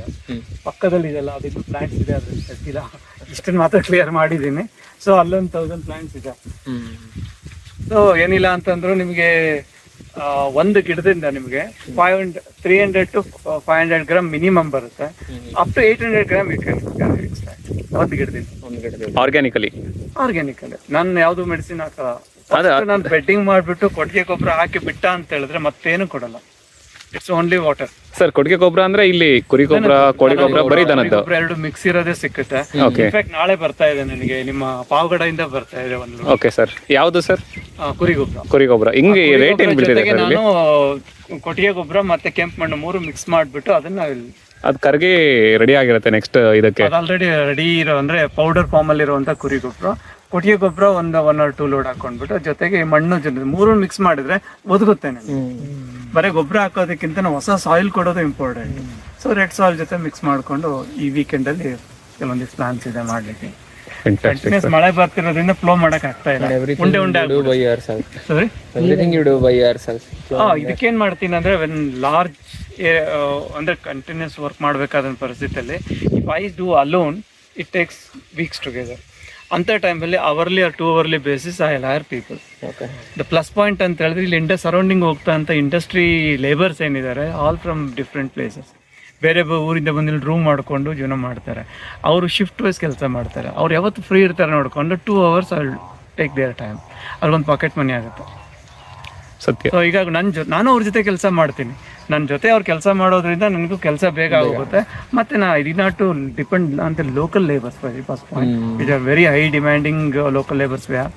ಪಕ್ಕದಲ್ಲಿ ಇದೆಲ್ಲ ಅದಿದ್ದು ಪ್ಲಾಂಟ್ಸ್ ಇದೆ, ಅದ್ರಲ್ಲಿ ಸದ್ದಿಲ್ಲ, ಇಷ್ಟನ್ನು ಮಾತ್ರ ಕ್ಲಿಯರ್ ಮಾಡಿದ್ದೀನಿ. ಸೊ ಅಲ್ಲೊಂದು 1000 ಪ್ಲಾಂಟ್ಸ್ ಇದೆ. ಸೊ ಏನಿಲ್ಲ ಅಂತಂದ್ರು ನಿಮಗೆ ಒಂದು ಗಿಡದಿಂದ ನಿಮಗೆ 300 to 500 ಗ್ರಾಮ್ ಮಿನಿಮಮ್ ಬರುತ್ತೆ. ಅಪ್ ಟು 800 ಗ್ರಾಮ್ ಒಂದು ಗಿಡದಿಂದ. ಆರ್ಗ್ಯಾನಿಕಲಿ ನಾನು ಯಾವ್ದು ಮೆಡಿಸಿನ್ ಹಾಕಲ್ಲ. ನಾನು ಬೆಡ್ಡಿಂಗ್ ಮಾಡ್ಬಿಟ್ಟು ಕೊಟ್ಟಿಗೆ ಗೊಬ್ಬರ ಹಾಕಿ ಬಿಟ್ಟ ಅಂತ ಹೇಳಿದ್ರೆ ಮತ್ತೇನು ಕೊಡಲ್ಲ. It's only water. ಸರ್ ಕೊಟ್ಟಿಗೆ ಗೊಬ್ಬರ ಅಂದ್ರೆ ಇಲ್ಲಿ ಕುರಿ ಗೊಬ್ಬರ, ಕೋಳಿ ಗೊಬ್ಬರ, ಬರೀ ದನದ್ದು ಎರಡು ಮಿಕ್ಸ್ ಇರೋದೇ ಸಿಕ್ಕುತ್ತೆ. ಇನ್ಫ್ಯಾಕ್ಟ್ ನಾಳೆ ಬರ್ತಾ ಇದೆ ನನಗೆ, ನಿಮ್ಮ ಪಾವಗಡದಿಂದ ಬರ್ತಾ ಇದೆ ಒಂದು. ಓಕೆ ಸರ್, ಯಾವ್ದು ಸರ್? ಕುರಿ ಗೊಬ್ಬರ. ಹಿಂಗೆ ರೇಟ್ ಏನ್ ಬೀಳ್ತಿದೆ ಸರ್? ನಾನು ಕೊಟ್ಟಿಗೆ ಗೊಬ್ಬರ ಮತ್ತೆ ಕೆಂಪು ಮಣ್ಣು 3 ಮಿಕ್ಸ್ ಮಾಡ್ಬಿಟ್ಟು ಅದನ್ನ ಅದು ಕರ್ಗಿ ರೆಡಿ ಆಗಿರುತ್ತೆ ನೆಕ್ಸ್ಟ್ ಇದಕ್ಕೆ. ಆಲ್ರೆಡಿ ರೆಡಿ ಇರೋ ಅಂದ್ರೆ ಪೌಡರ್ ಫಾರ್ಮ್ ಅಲ್ಲಿ ಇರುವಂತ ಕುರಿ ಗೊಬ್ಬರ, ಕೊಟ್ಟಿಗೆ ಗೊಬ್ಬರ 1 or 2 ಲೋಡ್ ಹಾಕೊಂಡ್ಬಿಟ್ಟು ಜೊತೆಗೆ ಮಣ್ಣು 3 ಮಿಕ್ಸ್ ಮಾಡಿದ್ರೆ ಒದಗುತ್ತೆ ನನಗೆ. ಬರೀ ಗೊಬ್ಬರ ಹಾಕೋದಕ್ಕಿಂತ ನಾವು ಹೊಸ ಸಾಯಿಲ್ ಕೊಡೋದು ಇಂಪಾರ್ಟೆಂಟ್. ಸೊ ರೆಡ್ ಸಾಯಿಲ್ ಜೊತೆ ಮಿಕ್ಸ್ ಮಾಡ್ಕೊಂಡು ಈ ವೀಕೆಂಡ್ ಅಲ್ಲಿ ಕೆಲವೊಂದಿಷ್ಟು ಪ್ಲಾನ್ಸ್ ಇದೆ ಮಾಡ್ಲಿಕ್ಕೆ. ಕಂಟಿನ್ಯೂಸ್ ಮಳೆ ಬರ್ತಿರೋದ್ರಿಂದ ಫ್ಲೋ ಮಾಡಕ್ ಆಗ್ತಾ ಇಲ್ಲ. ಇದಕ್ಕೇನ್ ಮಾಡ್ತೀನಿ ಅಂದ್ರೆ ವೆನ್ ಲಾರ್ಜ್ ಅಂದ್ರೆ ಕಂಟಿನ್ಯೂಸ್ ವರ್ಕ್ ಮಾಡ್ಬೇಕಾದ ಪರಿಸ್ಥಿತಿಯಲ್ಲಿ if I do alone it takes weeks together. ಅಂಥ ಟೈಮಲ್ಲಿ hourly or 2 hourly basis I will hire people. The plus point ಅಂತ ಹೇಳಿದ್ರೆ ಇಲ್ಲಿ ಸರೌಂಡಿಂಗ್ ಹೋಗ್ತಾ ಅಂತ ಇಂಡಸ್ಟ್ರಿ ಲೇಬರ್ಸ್ ಏನಿದ್ದಾರೆ ಆಲ್ ಫ್ರಮ್ ಡಿಫ್ರೆಂಟ್ ಪ್ಲೇಸಸ್, ಬೇರೆ ಊರಿಂದ ಬಂದು ರೂಮ್ ಮಾಡಿಕೊಂಡು ಜೀವನ ಮಾಡ್ತಾರೆ. ಅವರು ಶಿಫ್ಟ್ ವೈಸ್ ಕೆಲಸ ಮಾಡ್ತಾರೆ. ಅವ್ರು ಯಾವತ್ತು ಫ್ರೀ ಇರ್ತಾರೆ ನೋಡ್ಕೊಂಡು 2 hours I will take their time. ಅವ್ರಿಗೊಂದು ಪಾಕೆಟ್ ಮನಿ ಆಗುತ್ತೆ. ಸತ್ಯ. ಸೊ ಈಗ ನಾನು ಅವ್ರ ಜೊತೆ ಕೆಲಸ ಮಾಡ್ತೀನಿ. ನನ್ನ ಜೊತೆ ಅವ್ರು ಕೆಲಸ ಮಾಡೋದ್ರಿಂದ ನನಗೂ ಕೆಲಸ ಬೇಗ ಆಗೋಗುತ್ತೆ. ಮತ್ತೆ ನಾ I did not to depend ಅಂತ local labours. First point, it are very high demanding local labours we have,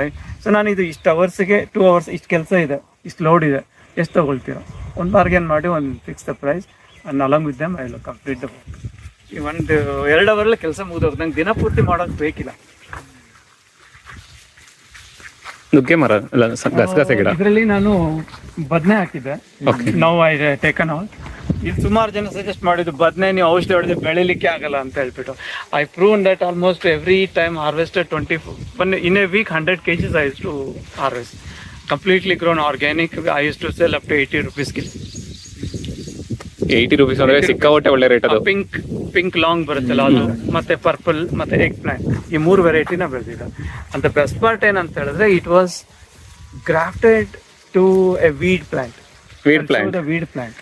right? So ನಾನು ಇದು ಇಷ್ಟು ಅವರ್ಸ್ಗೆ 2 hours ಇಷ್ಟು ಕೆಲಸ ಇದೆ, ಇಷ್ಟು ಲೋಡ್ ಇದೆ, ಎಷ್ಟು ತೊಗೊಳ್ತೀರೋ ಒಂದು ಬಾರ್ಗೇನ್ ಮಾಡಿ ಒಂದು fix the price and along with them I will complete the work. ಈ 1-2 ಅವರ್ಲೆ ಕೆಲಸ ಮುಗಿದೋಗುತ್ತೆ. ನಂಗೆ ದಿನಪೂರ್ತಿ ಮಾಡೋದು ಬೇಕಿಲ್ಲ. ನುಗ್ಗೆ ಮರ ಅಲ್ಲ, ಗಸಗಸೆ ಗಿಡ. ಇದರಲ್ಲಿ ನಾನು ಬದನೆ ಹಾಕಿದ್ದೆ. ನಾವು ಐ ಟೇಕನ್ ಆಲ್. ಇದು ಸುಮಾರು ಜನ ಸಜೆಸ್ಟ್ ಮಾಡಿದ್ದು ಬದನೆ ನೀವು ಔಷಧಿ ಹೊಡೆದು ಬೆಳಿಲಿಕ್ಕೆ ಆಗಲ್ಲ ಅಂತ ಹೇಳ್ಬಿಟ್ಟು. I prove that almost every time harvested 21 in a week 100 kgs I used to harvest. Completely grown organic. I used to sell up to 80 rupees kilo. 80 rupees ಅಂದ್ರೆ ಸಿಕ್ಕಾಪಟ್ಟೆ ಒಳ್ಳೆ ರೇಟ್. ಅದು ಪಿಂಕ್ ಲಾಂಗ್ ಬರುತ್ತಲ್ಲ ಅದು, ಮತ್ತೆ ಪರ್ಪಲ್, ಮತ್ತೆ ಎಗ್ ಪ್ಲಾಂಟ್, ಈ 3 ವೆರೈಟಿನ ಬೆಳೆದಿದೆ. ಅಂತ ಬೆಸ್ಟ್ ಪಾರ್ಟ್ ಏನಂತ ಹೇಳಿದ್ರೆ it was grafted to a weed plant. Weed plant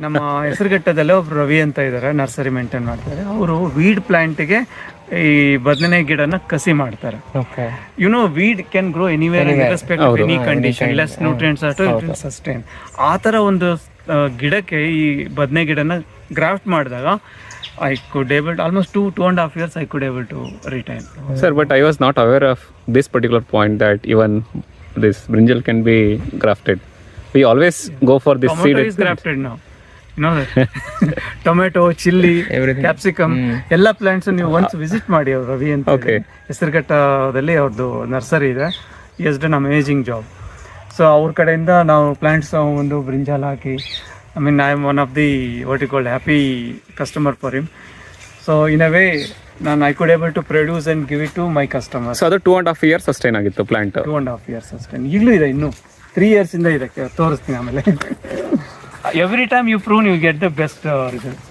ನಮ್ಮ ಹೆಸರುಘಟ್ಟದಲ್ಲೇ ಒಬ್ರು ರವಿ ಅಂತ ಇದ್ದಾರೆ, ನರ್ಸರಿ ಮೇಂಟೈನ್ ಮಾಡ್ತಾರೆ. ಅವರು ವೀಡ್ ಪ್ಲಾಂಟ್ಗೆ ಈ ಬದನೆ ಗಿಡನ ಕಸಿ ಮಾಡ್ತಾರೆ. Weed can grow anywhere irrespective of any condition, less nutrients or sustain. ಆ ಥರ ಒಂದು ಗಿಡಕ್ಕೆ ಈ ಬದನೆ ಗಿಡನ ಗ್ರಾಫ್ಟ್ ಮಾಡಿದಾಗ I could able to, almost 2.5 years I could able to retain. Sir, but I was not aware of this particular point that even this brinjal can be grafted. We always go for this seed. Tomato is grafted now. You know that? Tomato, chili, capsicum, ಎಲ್ಲ ಪ್ಲಾಂಟ್ಸ್ ನೀವು once visit ಮಾಡಿ. ಅವ್ರು ರವಿ ಅಂತ ಹೆಸರುಘಟ್ಟದಲ್ಲಿ ಅವ್ರದ್ದು ನರ್ಸರಿ ಇದೆ. He has done amazing job. So ಅವ್ರ ಕಡೆಯಿಂದ ನಾವು ಪ್ಲಾಂಟ್ಸ್ ಒಂದು brinjal hockey, I mean, I am one of the what you call happy customer for him. So in a way, I could able to produce and give it to my customers. So ಅದು 2.5 years sustain ಆಗಿತ್ತು ಪ್ಲಾಂಟ್. 2.5 years sustain. ಈಗಲೂ ಇದೆ, ಇನ್ನು 3 years ಇಂದ ಇದೆ. ತೋರಿಸ್ತೀನಿ ಆಮೇಲೆ. Every time you prune, you get the best results.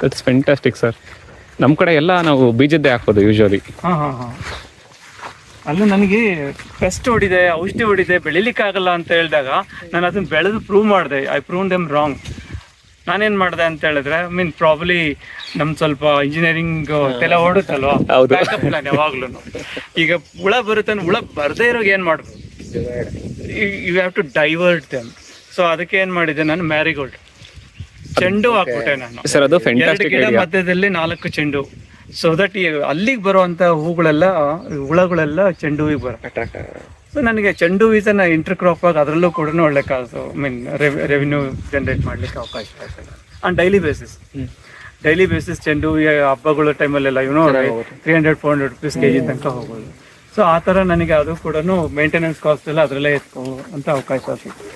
That's fantastic, sir. ನಮ್ಮ ಕಡೆ ಎಲ್ಲ ನಾವು ಬೀಜದ್ದೇ ಹಾಕೋದು ಯೂಶುವಲಿ. ಹಾಂ. ಅಲ್ಲೂ ನನಗೆ ಪೆಸ್ಟ್ ಹೊಡಿದೆ, ಔಷಧಿ ಹೊಡಿದೆ, ಬೆಳಿಲಿಕ್ಕಾಗಲ್ಲ ಅಂತ ಹೇಳಿದಾಗ ನಾನು ಅದನ್ನು ಬೆಳೆದು ಪ್ರೂವ್ ಮಾಡಿದೆ. I prove them wrong. ನಾನೇನ್ ಮಾಡಿದೆ ಅಂತ ಹೇಳಿದ್ರೆ ಪ್ರಾಬ್ಲಿ ನಮ್ ಸ್ವಲ್ಪ ಇಂಜಿನಿಯರಿಂಗ್ ತಲೆ ಓಡುತ್ತಲ್ವಾ, ಹೌದು. ಬ್ಯಾಕಪ್ ಪ್ಲಾನ್ ಯಾವಾಗ್ಲೂ. ಈಗ ಹುಳ ಬರುತ್ತೆ, ಹುಳ ಬರ್ದೇ ಇರೋಗ್ ಏನ್ ಮಾಡ್ಬೋದು, you have to divert them. So ಅದಕ್ಕೆ ಏನ್ ಮಾಡಿದೆ ನಾನು, ಮ್ಯಾರಿಗೋಲ್ಡ್ ಚೆಂಡು ಹಾಕ್ಬಿಟ್ಟೆ ನಾನು. ಸರ್ ಅದು 2 ಫ್ಯಾಂಟಾಸ್ಟಿಕ್ ಗಿಡ ಐಡಿಯಾ. ಮಧ್ಯದಲ್ಲಿ 4 ಚೆಂಡು. ಸೊ ದಟ್ ಅಲ್ಲಿಗೆ ಬರುವಂತ ಹುಳಗಳೆಲ್ಲ ಚೆಂಡು ಹೂವಿಗೆ ಬರುತ್ತೆ. ಸೊ ನನಗೆ ಚೆಂಡು ಹೂವಿನ ಇಂಟರ್ ಕ್ರಾಪ್ ಆಗಿ ಅದರಲ್ಲೂ ಕೂಡ ಒಳ್ಳೆ ಕಾಸು ರೆವಿನ್ಯೂ ಜನರೇಟ್ ಮಾಡ್ಲಿಕ್ಕೆ ಅವಕಾಶ ಆಗ್ತದೆ ಆನ್ ಡೈಲಿ ಬೇಸಿಸ್. ಚೆಂಡು ಹೂವಿಗೆ ಹಬ್ಬಗಳ ಟೈಮಲ್ಲೆಲ್ಲ 300-400 rupees kg ತನಕ ಹೋಗೋದು. ಸೊ ಆ ಥರ ನನಗೆ ಅದು ಕೂಡ ಮೇಂಟೆನೆನ್ಸ್ ಕಾಸ್ಟ್ ಎಲ್ಲ ಅದರಲ್ಲೇ ಅಂತ ಅವಕಾಶ ಸಿಗ್ತದೆ.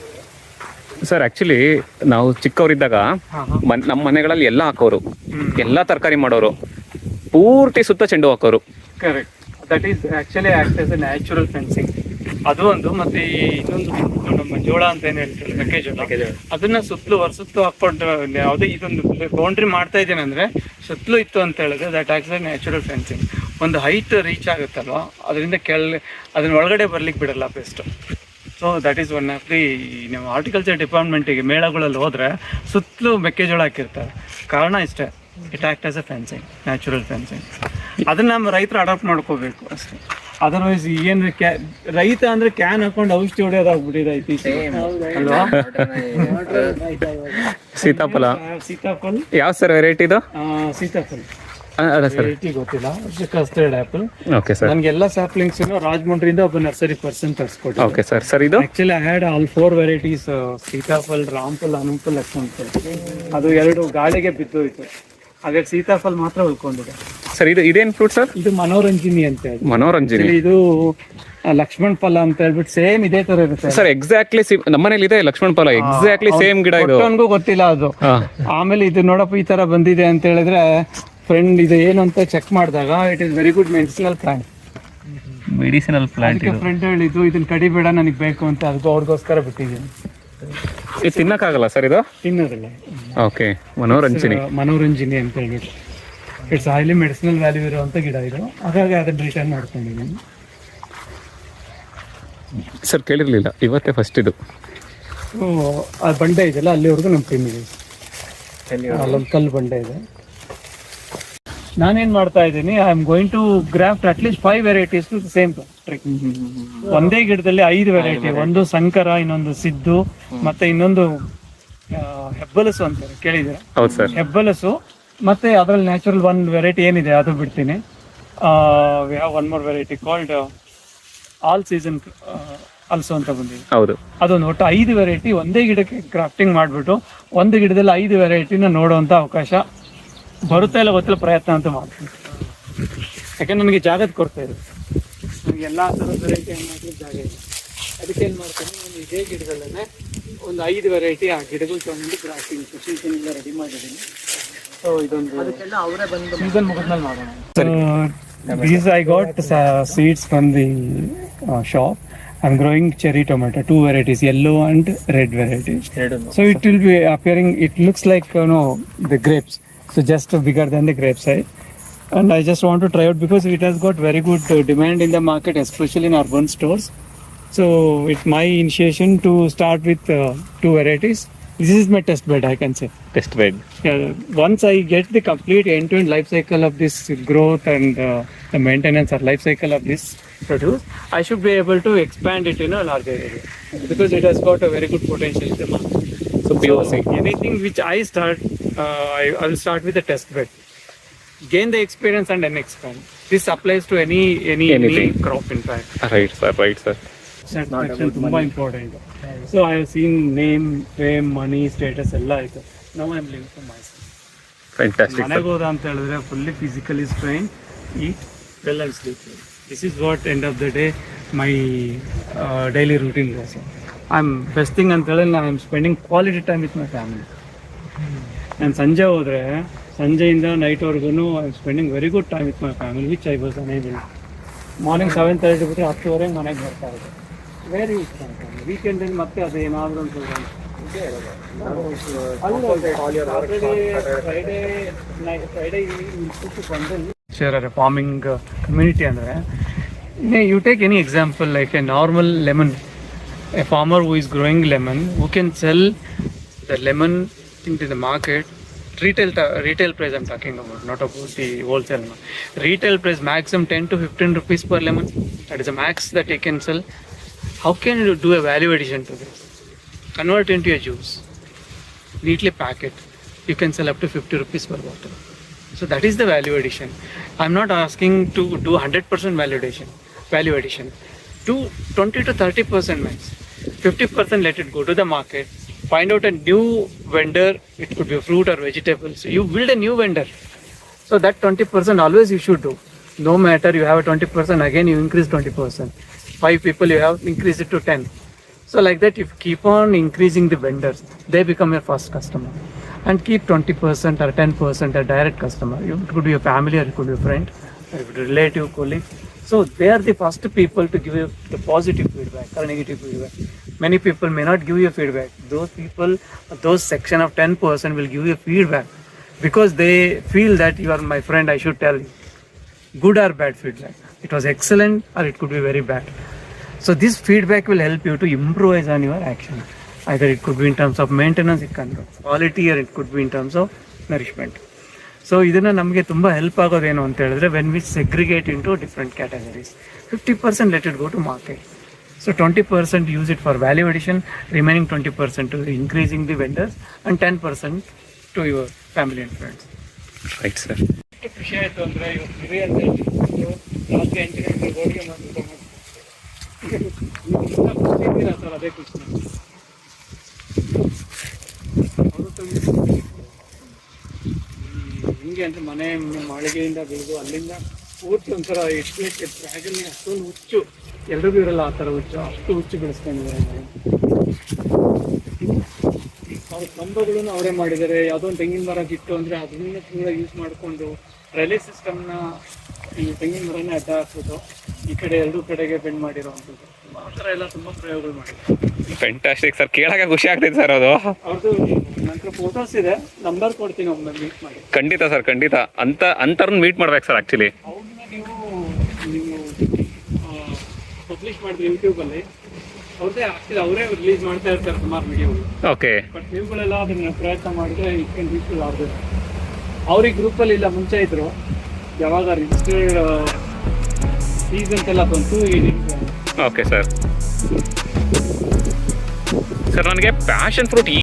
ಸರ್ ಆಕ್ಚುಲಿ ನಾವು ಚಿಕ್ಕವರಿದ್ದಾಗ ನಮ್ಮ ಮನೆಗಳಲ್ಲಿ ಎಲ್ಲ ಹಾಕೋರು, ಎಲ್ಲ ತರಕಾರಿ ಮಾಡೋರು, ಪೂರ್ತಿ ಸುತ್ತ ಚೆಂಡು ಹಾಕೋರು. Correct, that is actually act as A natural fencing. ಅದು ಒಂದು. ಮತ್ತೆ ಈ ಇನ್ನೊಂದು ನಮ್ಮ ಜೋಳ ಅಂತ ಏನ್ ಹೇಳ್ತಾರೆ, ಮೆಕ್ಕೆಜೋಳ, ಅದನ್ನ ಸುತ್ತಲೂ ವರ್ಷತ್ತು ಹಾಕೊಂಡು ಯಾವುದೇ ಇದೊಂದು ಬೌಂಡ್ರಿ ಮಾಡ್ತಾ ಇದ್ದೇನೆ ಅಂದ್ರೆ ಸುತ್ತಲೂ ಇತ್ತು ಅಂತ ಹೇಳಿದ್ರೆ that acts a natural fencing. ಒಂದು ಹೈಟ್ ರೀಚ್ ಆಗುತ್ತಲ್ವ, ಅದರಿಂದ ಅದನ್ನ ಒಳಗಡೆ ಬರ್ಲಿಕ್ಕೆ ಬಿಡಲ್ಲ best. So that is one of the ನೀವು ಹಾರ್ಟಿಕಲ್ಚರ್ ಡಿಪಾರ್ಟ್ಮೆಂಟಿಗೆ ಮೇಳಗಳಲ್ಲಿ ಹೋದ್ರೆ ಸುತ್ತಲೂ ಮೆಕ್ಕೆಜೋಳ ಹಾಕಿರ್ತಾರೆ. ಕಾರಣ ಇಷ್ಟೇ, it act as a fencing, natural fencing. ಅದನ್ನ ನಮ್ಮ ರೈತರು ಅಡಾಪ್ಟ್ ಮಾಡ್ಕೋಬೇಕು ಅಷ್ಟೇ. ಅದರ್ವೈಸ್ ಏನು ರೈತ ಅಂದ್ರೆ ಕ್ಯಾನ್ ಹಾಕೊಂಡು ಔಷಧಿ ಹೊಡೆಯೋದಾಗ್ಬಿಟ್ಟಿದೆ ಅಲ್ವಾ. ಸೀತಾಫಲ ಸೀತಾಫಲ್ ಯಾವ ಸರ್ ವೆರೈಟಿ ಇದು? ಸೀತಾಫಲ್ ಅಲ್ಲ ಸರ್, ವೆರೈಟಿ ಗೊತ್ತಿಲ್ಲ. Custard apple. Okay sir. ನನಗೆ ಎಲ್ಲ ಸ್ಯಾಪ್ಲಿಂಗ್ಸ್ ರಾಜಮಂಡ್ರಿಯಿಂದ ಒಬ್ಬ ನರ್ಸರಿ ಪರ್ಸನ್ ತರಿಸ್ಕೊಟ್ಟು. Okay sir. ಸರ್ ಇದು actually I had all 4 varieties, sitaphal, ramphal, hanumaphal, lakshmanaphal. ಅದು 2 ಗಾಳಿಗೆ ಬಿದ್ದೋಯ್ತು. ಹಾಗಾಗಿ ಸೀತಾಫಲ್ ಮಾತ್ರ ಉಳ್ಕೊಂಡಿದೆ. ಸರ್ ಇದೇನು ಫ್ರೂಟ್ ಸರ್? ಇದು ಮನೋರಂಜಿನಿ ಅಂತ ಹೇಳಿ. ಮನೋರಂಜನೆ. ಇದು ಲಕ್ಷ್ಮಣ್ ಫಲ ಅಂತ ಹೇಳ್ಬಿಟ್ಟು ಸೇಮ್ ಇದೇ ತರ ಇರುತ್ತೆ ಸರ್. ಎಕ್ಸಾಕ್ಟ್ಲಿ ನಮ್ಮನೇಲಿ ಇದೆ ಲಕ್ಷ್ಮಣ್ ಫಲ, ಎಕ್ಸಾಕ್ಟ್ಲಿ ಸೇಮ್ ಗಿಡ ಇದು. ನನಗೂ ಗೊತ್ತಿಲ್ಲ ಅದು. ಆಮೇಲೆ ಇದು ನೋಡಪ್ಪ ಈ ತರ ಬಂದಿದೆ ಅಂತ ಹೇಳಿದ್ರೆ ಫ್ರೆಂಡ್ ಇದು ಏನು ಅಂತ ಚೆಕ್ ಮಾಡಿದಾಗ it is very good medicinal plant. Friend ಹೇಳಿದ್ದು ಇದನ್ನ ಕಡಿಬೇಡ ನನಗೆ ಬೇಕು ಅಂತ, ಅದಕ್ಕೆ ಅವ್ರಿಗೋಸ್ಕರ ಬಿಟ್ಟಿದ್ದೀನಿ. ಇದು ತಿನ್ನಕ್ಕಾಗಲ್ಲ ಸರ್ ಇದು? ತಿನ್ನೋದಿಲ್ಲ. ಓಕೆ, ಮನೋರಂಜಿನಿ ಅಂತ ಹೇಳ್ಬಿಟ್ಟು ಇಟ್ಸ್ ಹೈಲಿ ಮೆಡಿಸಿನಲ್ ವ್ಯಾಲ್ಯೂ ಇರುವಂತ ಗಿಡ ಇದು. ಹಾಗಾಗಿ ಅದನ್ನ ರಿಟರ್ನ್ ಮಾಡ್ಕೊಂಡಿದ್ದೀನಿ. ಸರ್ ಕೇಳಿರ್ಲಿಲ್ಲ, ಇವತ್ತೇ ಫಸ್ಟ್ ಇದು. ಆ ಬಂಡೆ ಇದೆಯಲ್ಲ ಅಲ್ಲಿವರೆಗೂ ನಮ್ಮ ತಿನ್ನಿದೆ. ಅಲ್ಲೊಂದು ಕಲ್ಲು ಬಂಡೆ ಇದೆ. ನಾನೇನ್ ಮಾಡ್ತಾ ಇದ್ದೀನಿ, I am going to graft at least 5 varieties to same tree. ಒಂದೇ ಗಿಡದಲ್ಲಿ 5 ವೆರೈಟಿ. ಒಂದು ಸಂಕರ, ಇನ್ನೊಂದು ಸಿದ್ದು, ಮತ್ತೆ ಇನ್ನೊಂದು ಹೆಬ್ಬಲಸು ಅಂತಾರೆ, ಕೇಳಿದ್ದೀರಾ? ಹೌದು ಸರ್. ಹೆಬ್ಬಲಸು. ಮತ್ತೆ ಅದ್ರಲ್ಲಿ ನ್ಯಾಚುರಲ್ 1 ವೆರೈಟಿ ಏನಿದೆ ಅದು ಬಿಡ್ತೀನಿ. We have 1 more variety called all season also ಅಂತ ಬಂದಿದೆ. ಹೌದು. ಅದೊಂದು ಒಟ್ಟು 5 ವೆರೈಟಿ ಒಂದೇ ಗಿಡಕ್ಕೆ ಗ್ರಾಫ್ಟಿಂಗ್ ಮಾಡಿಬಿಟ್ಟು ಒಂದು ಗಿಡದಲ್ಲಿ 5 ವೆರೈಟಿನ ನೋಡುವಂಥ ಅವಕಾಶ ಬರುತ್ತಾ ಇಲ್ಲ ಗೊತ್ತಿಲ್ಲ, ಪ್ರಯತ್ನ ಅಂತ ಮಾಡ್ತೀನಿ. ಯಾಕಂದ್ರೆ ನನಗೆ ಜಾಗದ ಕೊರತೆ ಇದೆ, ನನಗೆ ಎಲ್ಲ ಥರದ ವೆರೈಟಿ ಮಾಡ್ಲಿಕ್ಕೆ ಜಾಗ ಇದೆ. ಅದಕ್ಕೆ ಏನು ಮಾಡ್ತೀನಿ, ಒಂದು ಇದೇ ಗಿಡದಲ್ಲೇ ಒಂದು 5 ವೆರೈಟಿ ಆ ಗಿಡಗಳು ತೊಗೊಂಡು ಗ್ರಾಫ್ಟಿಂಗ್ ಸೀಸನ್ಗೆ ರೆಡಿ ಮಾಡಿದ್ದೀನಿ. ಸೊ ಇದೊಂದು ಸೀಸನ್ ಮುಗಿದ್ಮೇಲೆ ಮಾಡೋಣ. These I got seeds from the shop. I'm growing cherry tomato, 2 varieties, yellow and red varieties. So it will be appearing, it looks like the grapes, so just bigger than the grape size. And I just want to try out because it has got very good demand in the market, especially in urban stores. So it's my initiation to start with 2 varieties. This is my test bed, I can say. Test bed. Yeah, once I get the complete end-to-end life cycle of this growth and the maintenance or life cycle of this produce, I should be able to expand it in a larger area because it has got a very good potential in the market. So POC. Anything which I start, I will start with a test bed. Gain the experience and then expand. This applies to any crop in fact. Right sir, right sir. Satisfaction ತುಂಬಾ important. So I have seen name, fame, money, status ಎಲ್ಲ ಆಯಿತು. ನಾವು I am living for myself. Fantastic. ಮನೆಗೆ ಹೋದ ಅಂತ ಹೇಳಿದ್ರೆ fully physically strain, eat well and sleep. This is what end of the day my daily routine goes. I am best thing ಅಂತ ಹೇಳಿದ್ರೆ I am spending quality time with my family. ನಾನು ಸಂಜೆ ಹೋದರೆ ಸಂಜೆಯಿಂದ ನೈಟ್ವರೆಗೂ I am spending very good time with my family which I was unable. Morning 7:30 ಬಿಟ್ಟರೆ 10:00ವರೆಗೆ ಮನೆಗೆ ಬರ್ತಾ ಇದೆ. ವೆರಿ ವೀಕೆಂಡಲ್ಲಿ ಮತ್ತೆ ಅದು ಏನಾದರೂ ಒಂದು ಫ್ರೈಡೇ ಫಾರ್ಮಿಂಗ್ ಕಮ್ಯುನಿಟಿ ಅಂದರೆ you take any example like a normal lemon, a farmer who is growing lemon, who can sell the lemon into the market, retail price I'm talking about, not about the wholesale. Retail price maximum 10 to 15 rupees per lemon. That is the max that you can sell. How can you do a value addition to this? Convert into a juice, neatly pack it. You can sell up to 50 rupees per bottle. So that is the value addition. I'm not asking to do 100% value addition. Do 20 to 30% max. 50% let it go to the market. Find out a new vendor. It could be fruit or vegetables. You build a new vendor. So that 20% always you should do. No matter you have a 20%, again you increase 20%. 5 people you have, increase it to 10. So like that, if you keep on increasing the vendors, they become your first customer. And keep 20% or 10% a direct customer. It could be a family or it could be a friend, or it could be a relative, colleague. So they are the first people to give you the positive feedback or negative feedback. Many people may not give you feedback. Those people, those section of 10% will give you feedback because they feel that you are my friend, I should tell you. Good or bad feedback. It was excellent or it could be very bad. So this feedback will help you to improvise on your action. Either it could be in terms of maintenance, it can be quality, or it could be in terms of nourishment. So ಇದನ್ನು ನಮಗೆ ತುಂಬ ಹೆಲ್ಪ್ ಆಗೋದೇನು ಅಂತ ಹೇಳಿದ್ರೆ when we segregate into different categories 50% let it go to market. So 20% use it for value addition, remaining 20% to increasing the vendors and 10% to your family and friends. Right sir. ಎಷ್ಟು ಖುಷಿ ಆಯಿತು ಅಂದರೆ ಇವತ್ತು ಹಿರಿಯರ್ ರಾತ್ರಿ 8 ಗಂಟೆಗೆ ಹೋಳಿಗೆ ಮಾಡಿಬಿಟ್ಟು ಖುಷಿದ್ದೀರಾ ಸರ್? ಅದೇ ಖುಷಿ. ಹಿಂಗೆ ಅಂದರೆ ಮನೆ ಮಾಳಿಗೆಯಿಂದ ಬೆಳೆದು ಅಲ್ಲಿಂದ ಪೂರ್ತಿ ಒಂಥರ ಎಷ್ಟು ಬ್ಯಾಗಲ್ಲಿ ಅಷ್ಟೊಂದು ಹುಚ್ಚು, ಎಲ್ರಿಗೂ ಇರಲ್ಲ ಆ ಥರ ಹುಚ್ಚು, ಅಷ್ಟು ಹುಚ್ಚು ಬೆಳೆಸ್ಕೊಂಡಿದ್ದಾರೆ. ಅವ್ರ ಕಂಬಗಳನ್ನು ಅವರೇ ಮಾಡಿದ್ದಾರೆ. ಯಾವುದೋ ಒಂದು ತೆಂಗಿನ ಮರ ಗಿಟ್ಟು ಅಂದರೆ ಅದನ್ನ ಕೂಡ ಯೂಸ್ ಮಾಡಿಕೊಂಡು ರೈಲ್ವೆ ಸಿಸ್ಟಮ್ನ ಈ ತೆಂಗಿನ ಮರನೇ ಅಡ್ಡ ಹಾಕ್ಬಿಟ್ಟು ಈ ಕಡೆ ಎರಡೂ ಕಡೆಗೆ ಬೆಂಡ್ ಮಾಡಿರೋವಂಥದ್ದು ಆ ಥರ ಎಲ್ಲ ತುಂಬ ಪ್ರಯೋಗಗಳು ಮಾಡಿದ್ದಾರೆ. ಫ್ಯಾಂಟಾಸ್ಟಿಕ್ ಸರ್, ಕೇಳಕ್ಕೆ ಖುಷಿ ಆಗ್ತೈತೆ ಸರ್. ಅದು ಅವ್ರದ್ದು ನಂತರ ಫೋಟೋಸ್ ಇದೆ, ನಂಬರ್ ಕೊಡ್ತೀನಿ, ಒಮ್ಮೆ ಮೀಟ್ ಮಾಡಿ. ಖಂಡಿತ ಸರ್, ಖಂಡಿತ. ಅಂಥವ್ರನ್ನ ಮೀಟ್ ಮಾಡ್ಬೇಕು ಸರ್ ಆ್ಯಕ್ಚುಲಿ. ಅವ್ರನ್ನ ನೀವು ಪಬ್ಲಿಷ್ ಮಾಡಿದ್ರೆ ಯೂಟ್ಯೂಬಲ್ಲಿ ಅವ್ರದ್ದೇ ಆಗ್ತಿದೆ, ಅವರೇ ರಿಲೀಸ್ ಮಾಡ್ತಾ ಇರ್ತಾರೆ ಸುಮಾರು ವಿಡಿಯೋಗಳು. ಓಕೆ. ಬಟ್ ನೀವುಗಳೆಲ್ಲ ಅದನ್ನ ಪ್ರಯತ್ನ ಮಾಡಿದ್ರೆ ಇಟ್ ಕ್ಯಾನ್ ರೀಚ್ ಅವ್ರದ್ದು. ಅವ್ರಿಗೆ ಗ್ರೂಪಲ್ಲಿ ಇಲ್ಲ ಮುಂಚೆ ಇದ್ರು, ಯಾವಾಗ ರಿಜಿಸ್ಟರ್ಡ್ ಫೀಸ್ ಅಂತೆಲ್ಲ ಬಂತು. Okay sir. ಸರ್ ನನಗೆ ಪ್ಯಾಷನ್ ಫ್ರೂಟ್